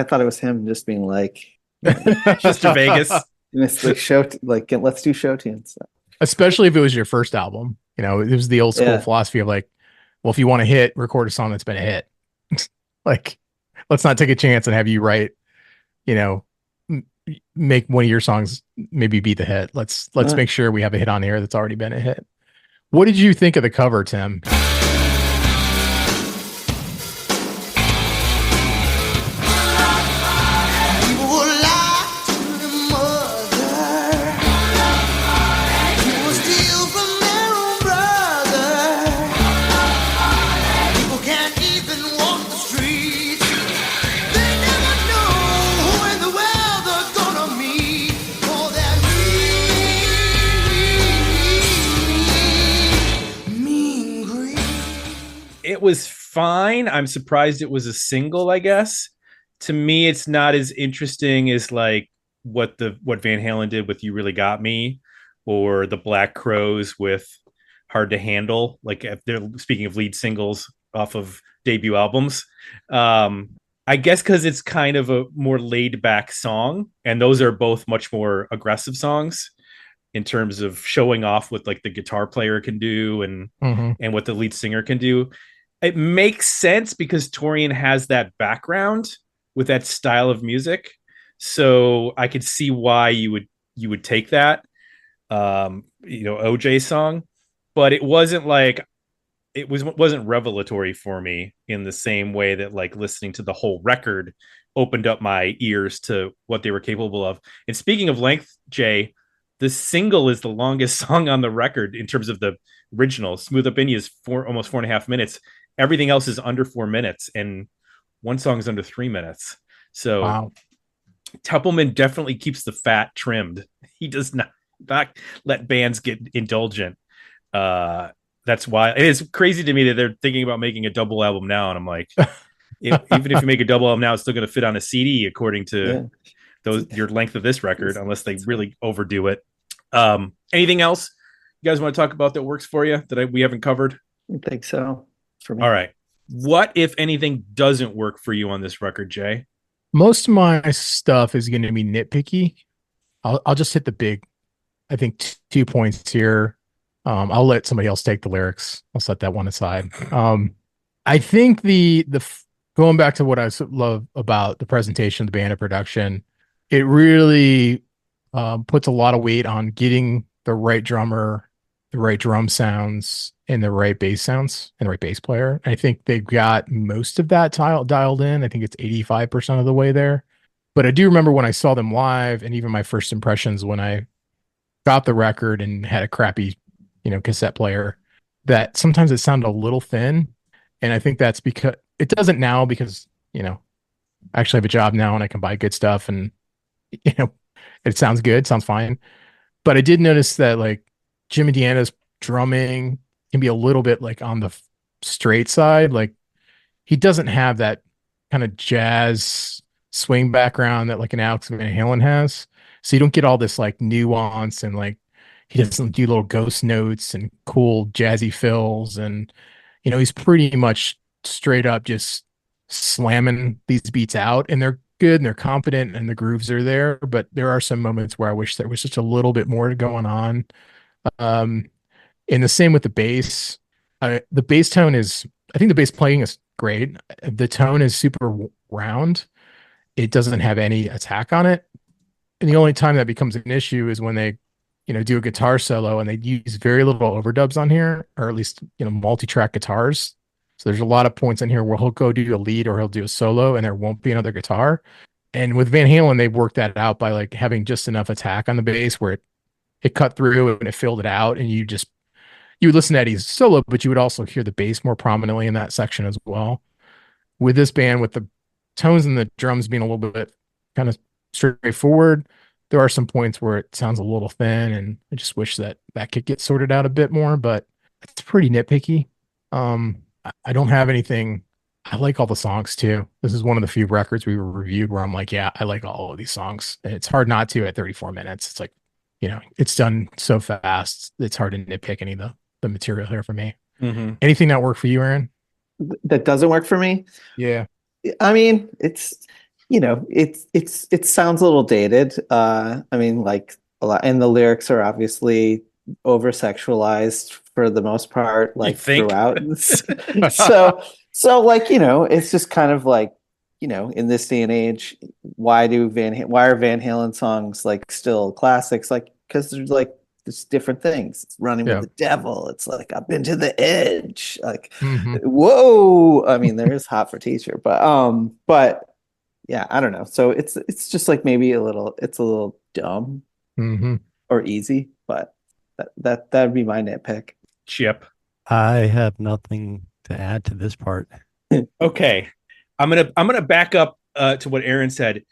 thought it was him just being like Mr. Vegas. Let's do show tunes. So. Especially if it was your first album. It was the old school philosophy of like, well, if you want a hit, record a song that's been a hit. Like, let's not take a chance and have you write, make one of your songs maybe be the hit. Let's make sure we have a hit on the air that's already been a hit. What did you think of the cover, Tim? It was fine. I'm surprised it was a single, I guess. To me, it's not as interesting as like what Van Halen did with You Really Got Me, or the Black Crowes with Hard to Handle. Like, if they're speaking of lead singles off of debut albums. I guess because it's kind of a more laid back song, and those are both much more aggressive songs in terms of showing off what like the guitar player can do and what the lead singer can do. It makes sense because Torien has that background with that style of music, so I could see why you would take that OJ song, but it wasn't like wasn't revelatory for me in the same way that like listening to the whole record opened up my ears to what they were capable of. And speaking of length, Jay, the single is the longest song on the record in terms of the original. Smooth Up In You is almost 4.5 minutes. Everything else is under 4 minutes, and one song is under 3 minutes. So wow. Teppelman definitely keeps the fat trimmed. He does not let bands get indulgent. That's why it is crazy to me that they're thinking about making a double album now. And I'm like, even if you make a double album now, it's still going to fit on a CD according to your length of this record, unless they really overdo it. Anything else you guys want to talk about that works for you that we haven't covered? I think so. For me. All right. What, if anything, doesn't work for you on this record, Jay? Most of my stuff is going to be nitpicky. I'll just hit the big, I think, 2 points here. I'll let somebody else take the lyrics. I'll set that one aside. I think the going back to what I love about the presentation, the band, and production, it really puts a lot of weight on getting the right drummer, the right drum sounds, and the right bass sounds, and the right bass player. I think they've got most of that dialed in. I think it's 85% of the way there. But I do remember when I saw them live, and even my first impressions when I got the record and had a crappy cassette player, that sometimes it sounded a little thin. And I think that's because it doesn't now, because, I actually have a job now and I can buy good stuff, and, it sounds good, sounds fine. But I did notice that like Jim Indiana's drumming can be a little bit like on the straight side. Like he doesn't have that kind of jazz swing background that like an Alex Van Halen has. So you don't get all this like nuance, and like he doesn't do little ghost notes and cool jazzy fills. And, he's pretty much straight up just slamming these beats out, and they're good and they're confident and the grooves are there. But there are some moments where I wish there was just a little bit more going on. And the same with the bass. The bass tone I think the bass playing is great. The tone is super round. It doesn't have any attack on it. And the only time that becomes an issue is when they do a guitar solo and they use very little overdubs on here, or at least, multi-track guitars. So there's a lot of points in here where he'll go do a lead or he'll do a solo and there won't be another guitar. And with Van Halen, they worked that out by like having just enough attack on the bass where it cut through and it filled it out. And you would listen to Eddie's solo, but you would also hear the bass more prominently in that section as well. With this band, with the tones and the drums being a little bit kind of straightforward, there are some points where it sounds a little thin, and I just wish that could get sorted out a bit more, but it's pretty nitpicky. I don't have anything. I like all the songs too. This is one of the few records we reviewed where I'm like, yeah, I like all of these songs. And it's hard not to at 34 minutes. It's like, it's done so fast. It's hard to nitpick any of the material here for me. Mm-hmm. Anything that worked for you, Aaron? That doesn't work for me? Yeah. I mean, it's it sounds a little dated. I mean, like a lot, and the lyrics are obviously over sexualized for the most part, like throughout. so like, it's just kind of like, in this day and age, why are Van Halen songs like still classics? Like, because there's different things. It's Running with the Devil. It's like I've Been to the Edge. Like, whoa. I mean, there is Hot for Teacher, but yeah, I don't know. So it's just like maybe it's a little dumb or easy, but that'd be my nitpick. Chip. I have nothing to add to this part. Okay. I'm gonna back up to what Aaron said.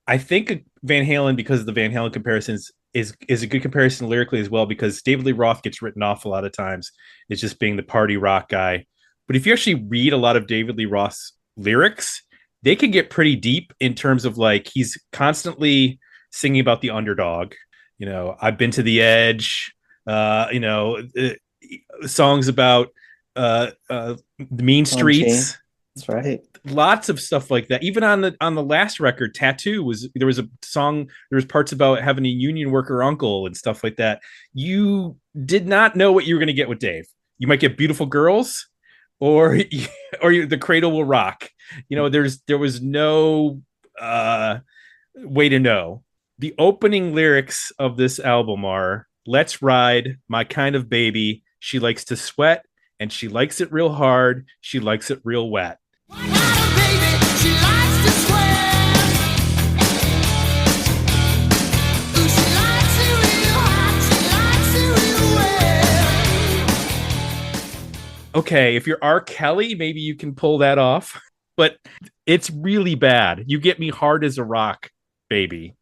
I think Van Halen, because of the Van Halen comparisons, is a good comparison lyrically as well, because David Lee Roth gets written off a lot of times as just being the party rock guy, But if you actually read a lot of David Lee Roth's lyrics, they can get pretty deep in terms of like he's constantly singing about the underdog. I've been to the edge. Songs about the mean streets. That's right. Lots of stuff like that. Even on the last record, Tattoo there was a song. There was parts about having a union worker uncle and stuff like that. You did not know what you were going to get with Dave. You might get Beautiful Girls, or The Cradle Will Rock. There was no way to know. The opening lyrics of this album are, "Let's ride, my kind of baby. She likes to sweat, and she likes it real hard. She likes it real wet." Okay, if you're R. Kelly, maybe you can pull that off, but it's really bad. You get me hard as a rock, baby.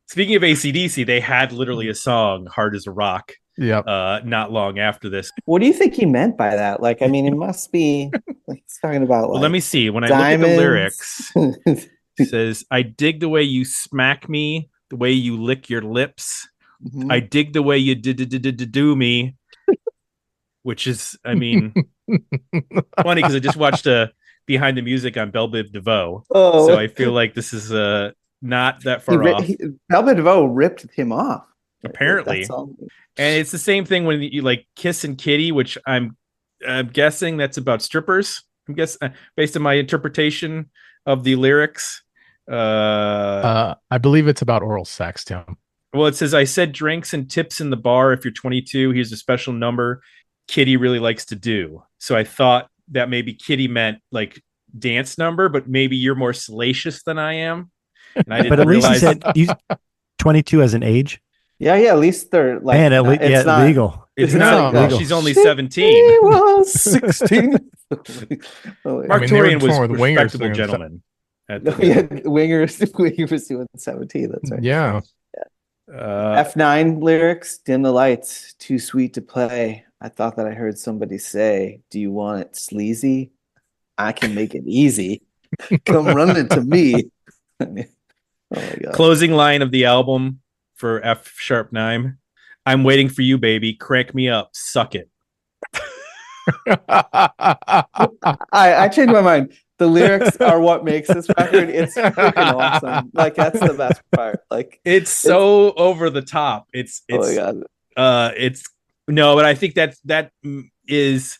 Speaking of AC/DC, they had literally a song, Hard as a Rock, not long after this. What do you think he meant by that? Like, I mean, it must be like he's talking about. Well, let me see. When I look at the lyrics, it says, "I dig the way you smack me, the way you lick your lips. Mhm. I dig the way you do me." Which is, I mean, funny because I just watched Behind the Music on Belle Biv DeVoe. Oh. So I feel like this is not that far off. Belle Biv DeVoe ripped him off. Apparently. And it's the same thing when you like Kiss and Kitty, which I'm guessing that's about strippers. I'm guessing based on my interpretation of the lyrics. I believe it's about oral sex, Tim. Well, it says, "I said drinks and tips in the bar. If you're 22, here's a special number Kitty really likes to do." So I thought that maybe Kitty meant like dance number, but maybe you're more salacious than I am. And I didn't But at least realize he said 22 as an age. Yeah, at least they're like, Man, it's not legal. it's It's not not legal. She's only She 17. was 16. Oh, Marq mean, they were Torien was torn a with wingers respectable doing gentleman. yeah, Wingers was doing 17. That's right. Yeah. F9 lyrics, "Dim the lights, too sweet to play. I thought that I heard somebody say, do you want it sleazy? I can make it easy. Come running to me." Oh my God. Closing line of the album for F#9. "I'm waiting for you, baby. Crank me up. Suck it." I changed my mind. The lyrics are what makes this record. It's freaking awesome. Like, that's the best part. Like, It's so over the top. oh my God. But I think that is,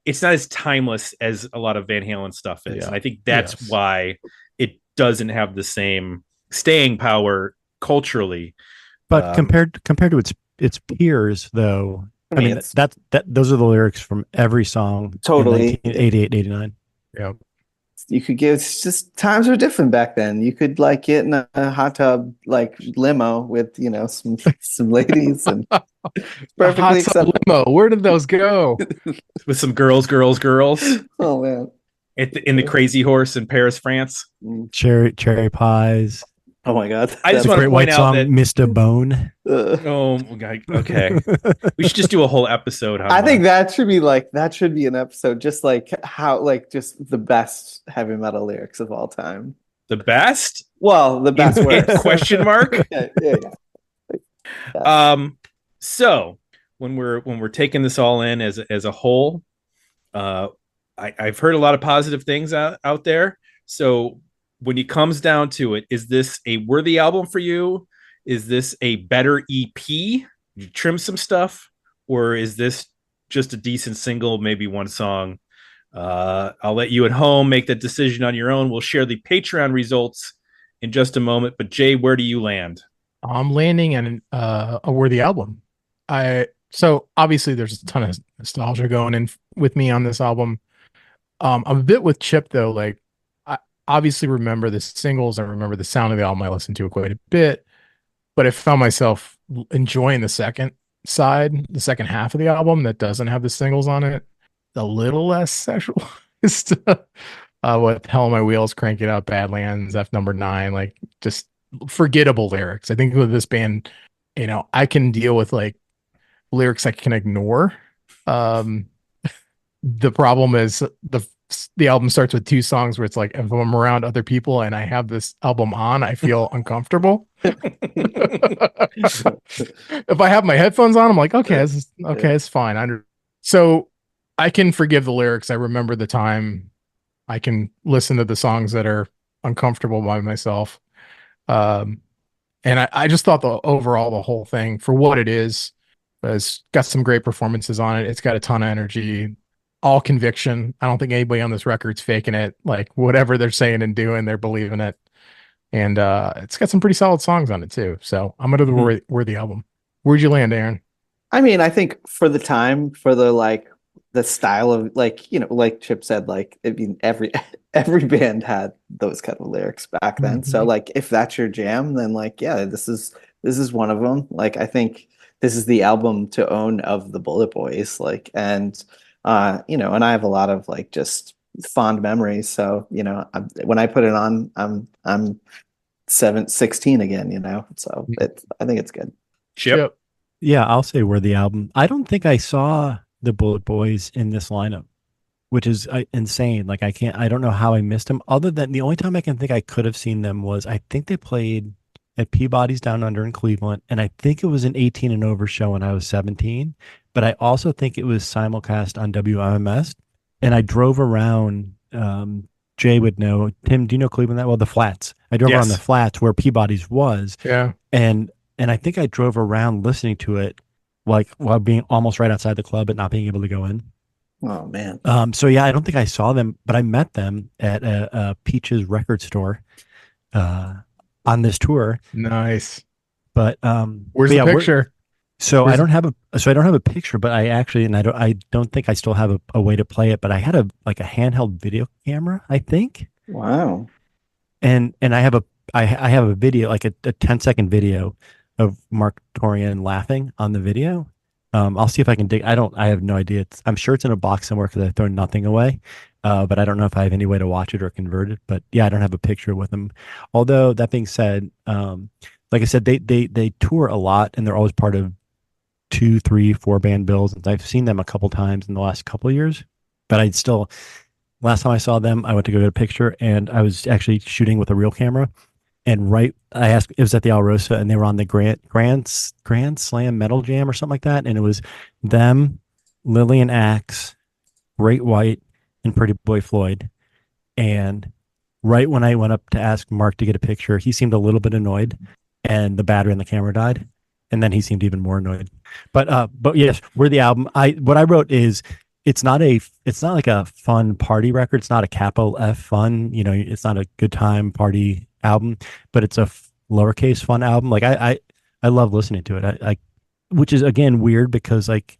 it's not as timeless as a lot of Van Halen stuff is. Yeah. And I think that's why it doesn't have the same staying power culturally. But compared to its peers, though, I mean it's those are the lyrics from every song. Totally. In 1988, 89. Yeah. you could get, it's just times were different back then. You could like get in a hot tub like limo with, you know, some ladies and perfectly acceptable. Limo. Where did those go? With some girls. Oh man. In the Crazy Horse in Paris, France. Cherry pies. Oh my God. I just The want to Great point White out Song, that Mr. Bone. oh God, okay. We should just do a whole episode on I think that should be an episode, just like how, like, just the best heavy metal lyrics of all time. the best. Well, the best words. Question mark. Yeah. So when we're taking this all in as a whole, I've heard a lot of positive things out there. So when it comes down to it, is this a worthy album for you? Is this a better EP? You trim some stuff, or is this just a decent single, maybe one song? I'll let you at home make that decision on your own. We'll share the Patreon results in just a moment. But Jay, where do you land? I'm landing in a worthy album. So obviously there's a ton of nostalgia going in with me on this album. I'm a bit with Chip though. Like, I obviously remember the singles. I remember the sound of the album. I listened to it quite a bit, but I found myself enjoying the second half of the album that doesn't have the singles on it a little less sexualized. With Hell on My Wheels, Crank It Up, Badlands, F#9, like just forgettable lyrics. I think with this band, you know, I can deal with like lyrics I can ignore Um, the problem is the album starts with 2 songs where it's like if I'm around other people and I have this album on, I feel uncomfortable. If I have my headphones on, I'm like, okay, it's fine. So I can forgive the lyrics. I remember the time. I can listen to the songs that are uncomfortable by myself. And I just thought the whole thing for what it is has got some great performances on it. It's got a ton of energy, all conviction. I don't think anybody on this record's faking it. Like whatever they're saying and doing, they're believing it. And it's got some pretty solid songs on it too. So I'm gonna the worthy album. Where'd you land, Aaron? I mean, I think for the time, for the the style of like Chip said, like I mean every band had those kind of lyrics back then. Mm-hmm. So like if that's your jam, then like yeah, this is one of them. Like I think this is the album to own of the Bulletboys. Like and and I have a lot of like just fond memories. So when I put it on, I'm 16 again. So I think it's good. Chip. Yeah, I'll say we're the album. I don't think I saw the Bulletboys in this lineup, which is insane. Like I don't know how I missed them. Other than the only time I can think I could have seen them was I think they played at Peabody's Down Under in Cleveland, and I think it was an 18 and over show when I was 17. But I also think it was simulcast on WMS, and I drove around. Jay would know. Tim, do you know Cleveland that well? The Flats. I drove around the Flats where Peabody's was. Yeah, and I think I drove around listening to it, like while being almost right outside the club but not being able to go in. Oh man. So yeah, I don't think I saw them, but I met them at a Peach's record store on this tour. Nice. But where's the picture? I don't have a picture, but I actually, and I don't think I still have a way to play it, but I had a handheld video camera, I think. Wow. And I have a video, like a 10-second video of Marq Torien laughing on the video. I'll see if I can dig. I have no idea. I'm sure it's in a box somewhere because I've thrown nothing away. But I don't know if I have any way to watch it or convert it. But yeah, I don't have a picture with them. Although that being said, like I said, they tour a lot and they're always part of 2, 3, 4 band bills. And I've seen them a couple times in the last couple of years. But last time I saw them, I went to go get a picture and I was actually shooting with a real camera. And I asked, it was at the Alrosa, and they were on the Grand Slam Metal Jam or something like that. And it was them, Lillian Axe, Great White, and Pretty Boy Floyd. And right when I went up to ask Mark to get a picture, he seemed a little bit annoyed, and the battery in the camera died. And then he seemed even more annoyed. But yes, we're the album. What I wrote is it's not like a fun party record. It's not a capital F fun. It's not a good time party album, but it's a lowercase fun album. Like I love listening to it. I which is again weird because like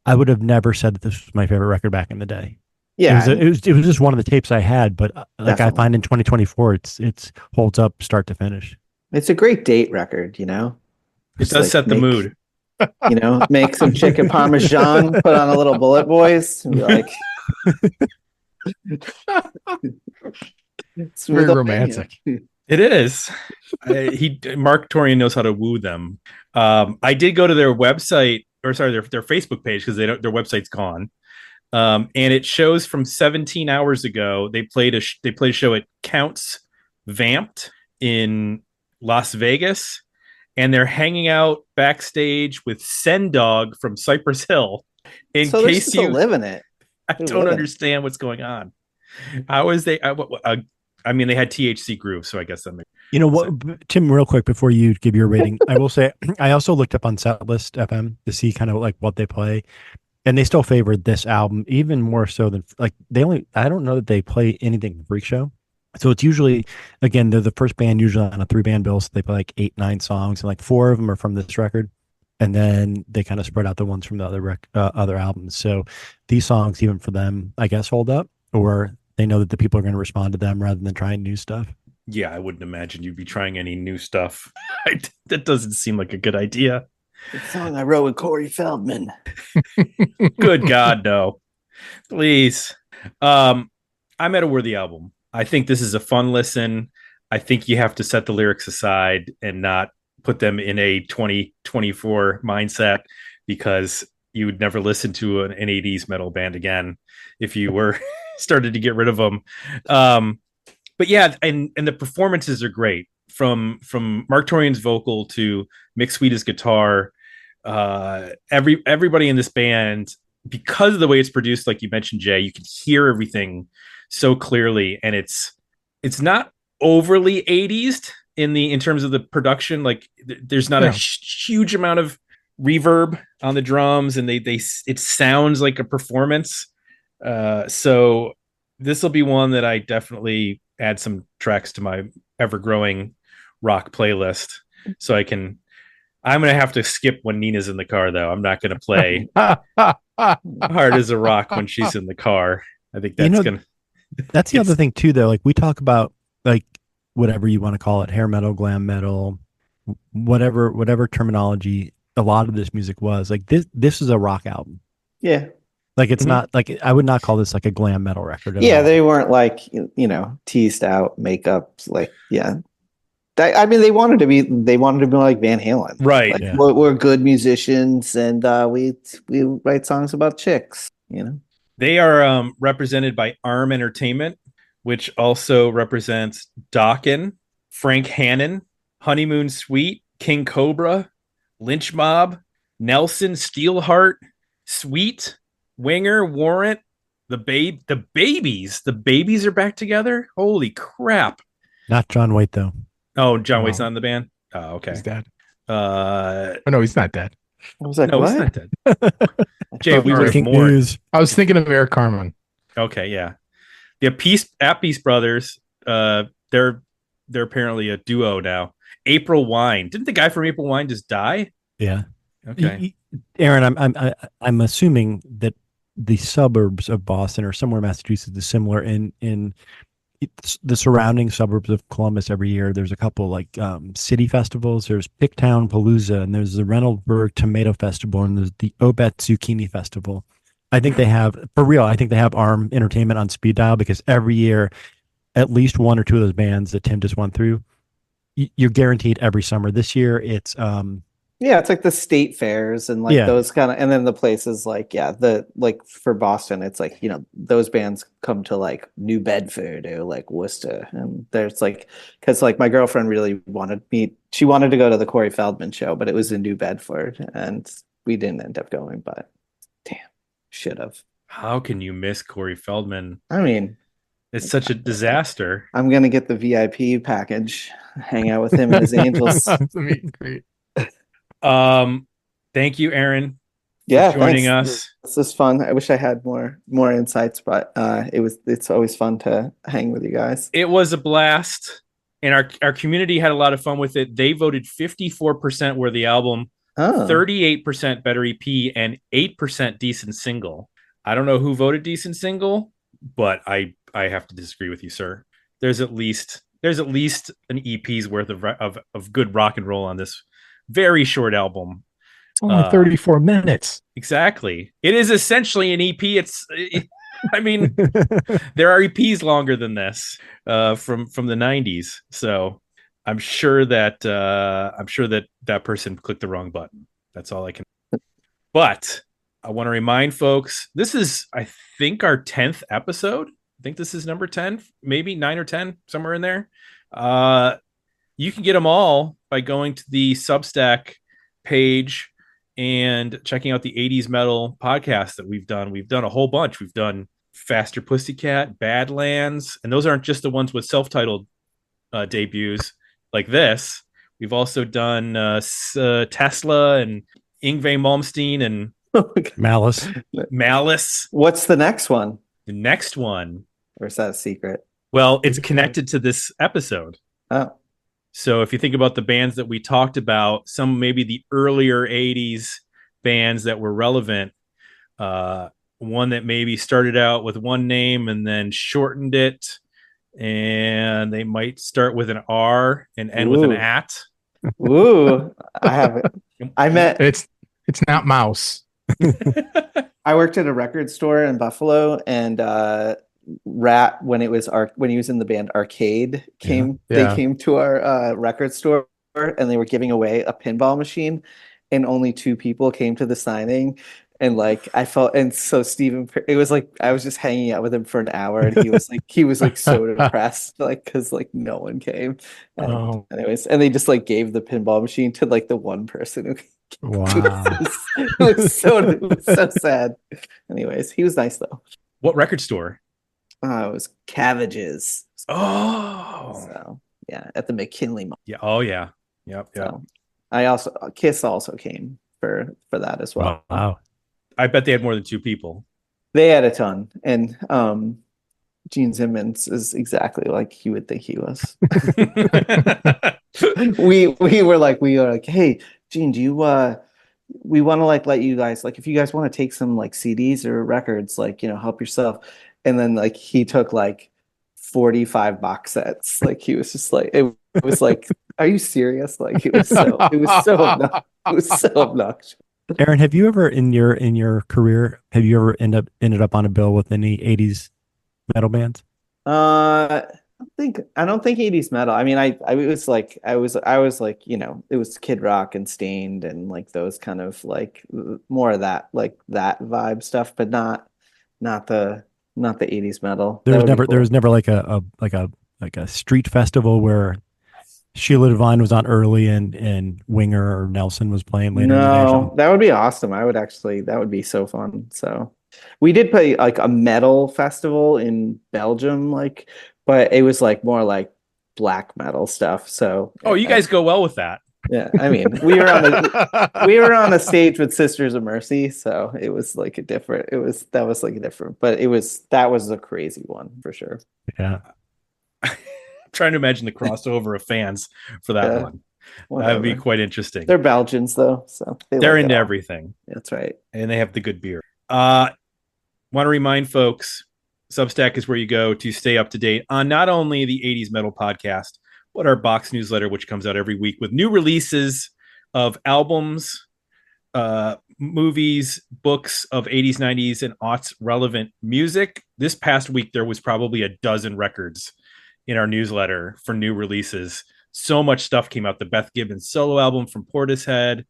I would have never said that this was my favorite record back in the day. Yeah, it was just one of the tapes I had, but like definitely. I find in 2024 it's holds up start to finish. It's a great date record, It does set the mood. Make some chicken parmesan, put on a little Bulletboys, and be like, it's very romantic. It is. Marq Torien knows how to woo them. I did go to their website, or sorry, their Facebook page because their website's gone. And it shows from 17 hours ago they played a show at Counts Vamped in Las Vegas, and they're hanging out backstage with Sendog from Cypress Hill. In so case you live in it, I don't understand what's going on. How is they? I mean, they had THC Groove, so I guess that makes. You know what, Tim? Real quick before you give your rating, I will say I also looked up on Setlist FM to see kind of like what they play, and they still favored this album even more so than like I don't know that they play anything from Freak Show. So it's usually, again, they're the first band usually on a 3-band bill, so they play like 8, 9 songs, and like 4 of them are from this record, and then they kind of spread out the ones from the other albums. So these songs, even for them, I guess, hold up, or they know that the people are going to respond to them rather than trying new stuff. Yeah, I wouldn't imagine you'd be trying any new stuff. That doesn't seem like a good idea. The song I wrote with Corey Feldman. Good God, no. Please. I'm at a worthy album. I think this is a fun listen. I think you have to set the lyrics aside and not put them in a 2024 mindset because you would never listen to an 80s metal band again if you were started to get rid of them. But yeah, and the performances are great from Marq Torien's vocal to Mick Sweda's guitar. Everybody in this band, because of the way it's produced, like you mentioned, Jay, you can hear everything so clearly, and it's not overly 80s in terms of the production. Like there's not a huge amount of reverb on the drums, and it sounds like a performance. So this will be one that I definitely add some tracks to my ever-growing rock playlist. So I'm gonna have to skip when Nina's in the car, though. I'm not gonna play Hard as a Rock when she's in the car. I think that's that's the other thing too, though. Like we talk about like whatever you want to call it, hair metal, glam metal, whatever terminology a lot of this music was. Like this is a rock album. Yeah. Like it's not like I would not call this like a glam metal record at all. They weren't like, teased out makeup. Like, I mean, they wanted to be like Van Halen, right? Like, we're good musicians, and we write songs about chicks. They are represented by Arm Entertainment, which also represents Dokken, Frank Hannon, Honeymoon Suite, King Kobra, Lynch Mob, Nelson, Steelheart, Sweet, Winger, Warrant, the Babies. The Babies are back together. Holy crap! Not John Waite though. Oh, John Waite's not in the band. Oh, okay. He's dead. No, he's not dead. I was like, no, what? He's not dead. Jay, we would have more. I was thinking of Eric Carmen. Okay, yeah. The Appice brothers. They're apparently a duo now. April Wine. Didn't the guy from April Wine just die? Yeah. Okay. Aaron, I'm assuming that the suburbs of Boston or somewhere in Massachusetts is similar in the surrounding suburbs of Columbus. Every year there's a couple like city festivals. There's Picktown Palooza, and there's the Reynoldsburg Tomato Festival, and there's the Obet Zucchini Festival. I think they have Arm Entertainment on speed dial, because every year at least one or two of those bands that Tim just went through, you're guaranteed every summer. This year it's it's like the state fairs and like those kind of, and then the places like for Boston, it's like those bands come to like New Bedford or like Worcester, and there's like, because like my girlfriend really wanted to go to the Corey Feldman show, but it was in New Bedford, and we didn't end up going. But damn, should have. How can you miss Corey Feldman? I mean, it's such a disaster. I'm gonna get the VIP package, hang out with him and his angels. Great. Thank you, Aaron. For joining us. This is fun. I wish I had more insights, but it's always fun to hang with you guys. It was a blast, and our community had a lot of fun with it. They voted 54% were the album, 38% better EP, and 8% decent single. I don't know who voted decent single, but I have to disagree with you, sir. There's at least an EP's worth of good rock and roll on this very short album. It's only 34 minutes. Exactly. It is essentially an EP. I mean, there are EPs longer than this from the 90s. So I'm sure that that person clicked the wrong button. That's all I can. But I want to remind folks, this is, I think, our 10th episode. I think this is number 10, maybe 9 or 10, somewhere in there. You can get them all by going to the Substack page and checking out the 80s metal podcast that we've done. We've done a whole bunch. We've done Faster Pussycat, Badlands, and those aren't just the ones with self-titled debuts like this. We've also done Tesla and Yngwie Malmsteen and Malice. What's the next one? The next one. Or is that a secret? Well, it's connected to this episode. Oh. So if you think about the bands that we talked about, some maybe the earlier 80s bands that were relevant, one that maybe started out with one name and then shortened it, and they might start with an R and end with an at. Ooh, I have it. I met. It's not Mouse. I worked at a record store in Buffalo, and Ratt, when he was in the band Arcade, they came to our record store, and they were giving away a pinball machine, and only 2 people came to the signing. And like I felt, and so Stephen, it was like I was just hanging out with him for an hour, and he was like so depressed, like because like no one came. And Oh. anyways, and they just like gave the pinball machine to like the one person who Wow. it was so sad. Anyways, he was nice though. What record store? It was Cabbages. Oh, So yeah, at the McKinley Mall. yeah. Oh, yeah. Yep. So Kiss also came for that as well. Wow. I bet they had more than 2 people. They had a ton, and Gene Simmons is exactly like you would think he was. we were like, hey, Gene, do you we want to like let you guys, like if you guys want to take some like CDs or records, like, you know, help yourself. And then like he took like 45 box sets. Like he was just like, it was like, are you serious? Like it was so obnoxious. Aaron, have you ever in your career, have you ever ended up on a bill with any 80s metal bands? I don't think 80s metal. I mean, I was like, you know, it was Kid Rock and Stained and like those kind of like more of that, like that vibe stuff, but not the 80s metal. There was never like a street festival where Sheila Divine was on early and Winger or Nelson was playing later. No, that would be awesome. That would be so fun. So we did play like a metal festival in Belgium, like, but it was like more like black metal stuff. So you guys go well with that. Yeah, I mean, we were on a stage with Sisters of Mercy, so it was like that was a crazy one for sure. Yeah. Trying to imagine the crossover of fans for that one. Whatever. That would be quite interesting. They're Belgians though, so they're into everything. That's right. And they have the good beer. Want to remind folks, Substack is where you go to stay up to date on not only the 80s Metal Podcast, but our box newsletter, which comes out every week with new releases of albums, movies, books of 80s, 90s, and aughts relevant music. This past week, there was probably a dozen records in our newsletter for new releases. So much stuff came out. The Beth Gibbons solo album from Portishead.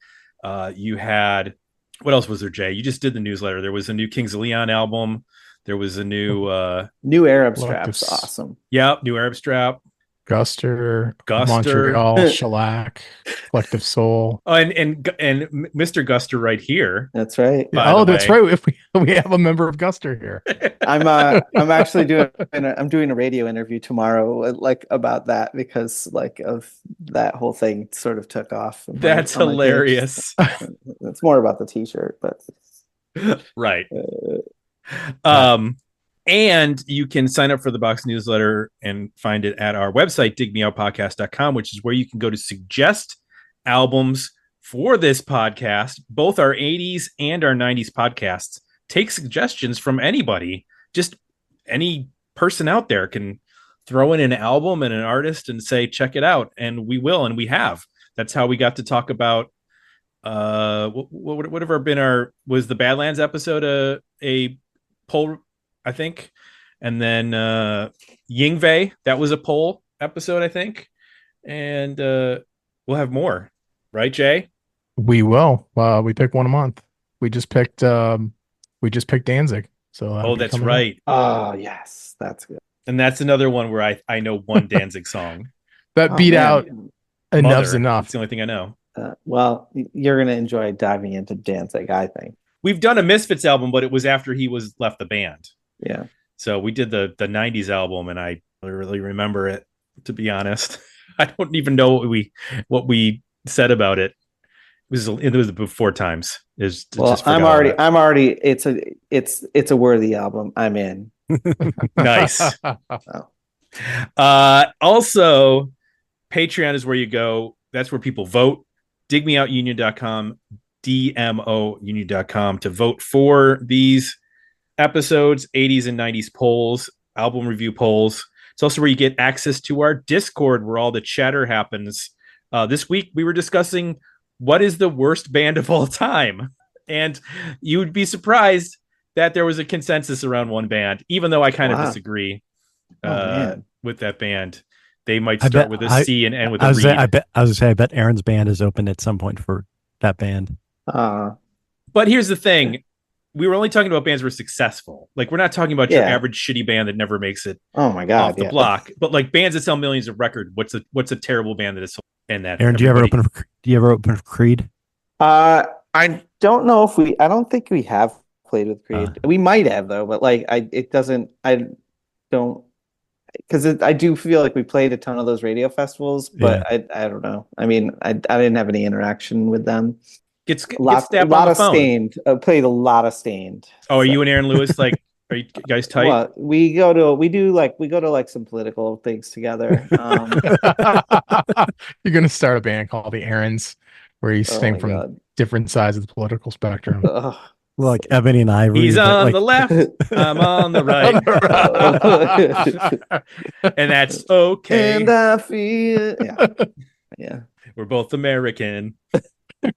You had, what else was there, Jay? You just did the newsletter. There was a new Kings of Leon album. There was a new Arab Strap's awesome. Yeah, new Arab Strap. Guster, Montreal, Shellac, Collective Soul. Oh, and Mr. Guster right here. That's right. That's right. If we have a member of Guster here. I'm actually doing a radio interview tomorrow, like about that, because like of that whole thing sort of took off. That's hilarious. It's more about the t-shirt, but right. And you can sign up for the box newsletter and find it at our website, digmeoutpodcast.com, which is where you can go to suggest albums for this podcast, both our 80s and our 90s podcasts. Take suggestions from anybody. Just any person out there can throw in an album and an artist and say, check it out. And we will, and we have. That's how we got to talk about what have was the Badlands episode a poll, I think, and then Yingve, that was a poll episode, I think, and we'll have more, right, Jay? We will. We pick one a month. We just picked Danzig. So that's right. Oh yes, that's good. And that's another one where I know one Danzig song that beat out Enough's Enough. That's the only thing I know. Well, you're gonna enjoy diving into Danzig, I think. We've done a Misfits album, but it was after he left the band. Yeah. So we did the 90s album, and I don't really remember it, to be honest. I don't even know what we said about it. It was before times. I'm already it's a worthy album. I'm in. Nice. Also, Patreon is where you go. That's where people vote. digmeoutunion.com, DMOunion.com to vote for these episodes, 80s and 90s polls, album review polls. It's also where you get access to our Discord, where all the chatter happens. This week we were discussing what is the worst band of all time, and you would be surprised that there was a consensus around one band, even though I kind of disagree with that band. They might start with a C and end with a Reed. I bet Aaron's band is open at some point for that band. But here's the thing. we were only talking about bands that were successful. Like, we're not talking about your average shitty band that never makes it Oh my God. off the block. But like bands that sell millions of records, what's a terrible band that is sold? And that Aaron, do you ever open for Creed? I don't know if I don't think we have played with Creed. We might have though, but like I don't, because I do feel like we played a ton of those radio festivals, but I don't know. I mean, I didn't have any interaction with them. A lot of Stained. Played a lot of Stained. Oh, are you and Aaron Lewis like? Are you guys tight? Well, we go to like some political things together. You're gonna start a band called the Aarons, where you sing from different sides of the political spectrum. Like Ebony and Ivory. He's on the left, I'm on the right. And that's okay. And I feel yeah. We're both American. Right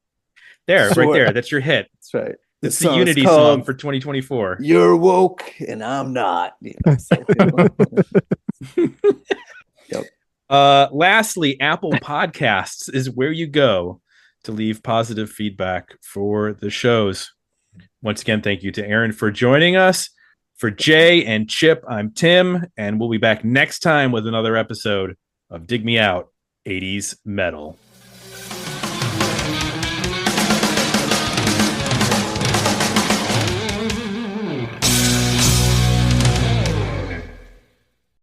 there. That's your hit. That's right. It's the unity song for 2024. You're woke and I'm not. Yep. Lastly, Apple Podcasts is where you go to leave positive feedback for the shows. Once again, thank you to Aaron for joining us. For Jay and Chip, I'm Tim, and we'll be back next time with another episode of Dig Me Out 80s Metal.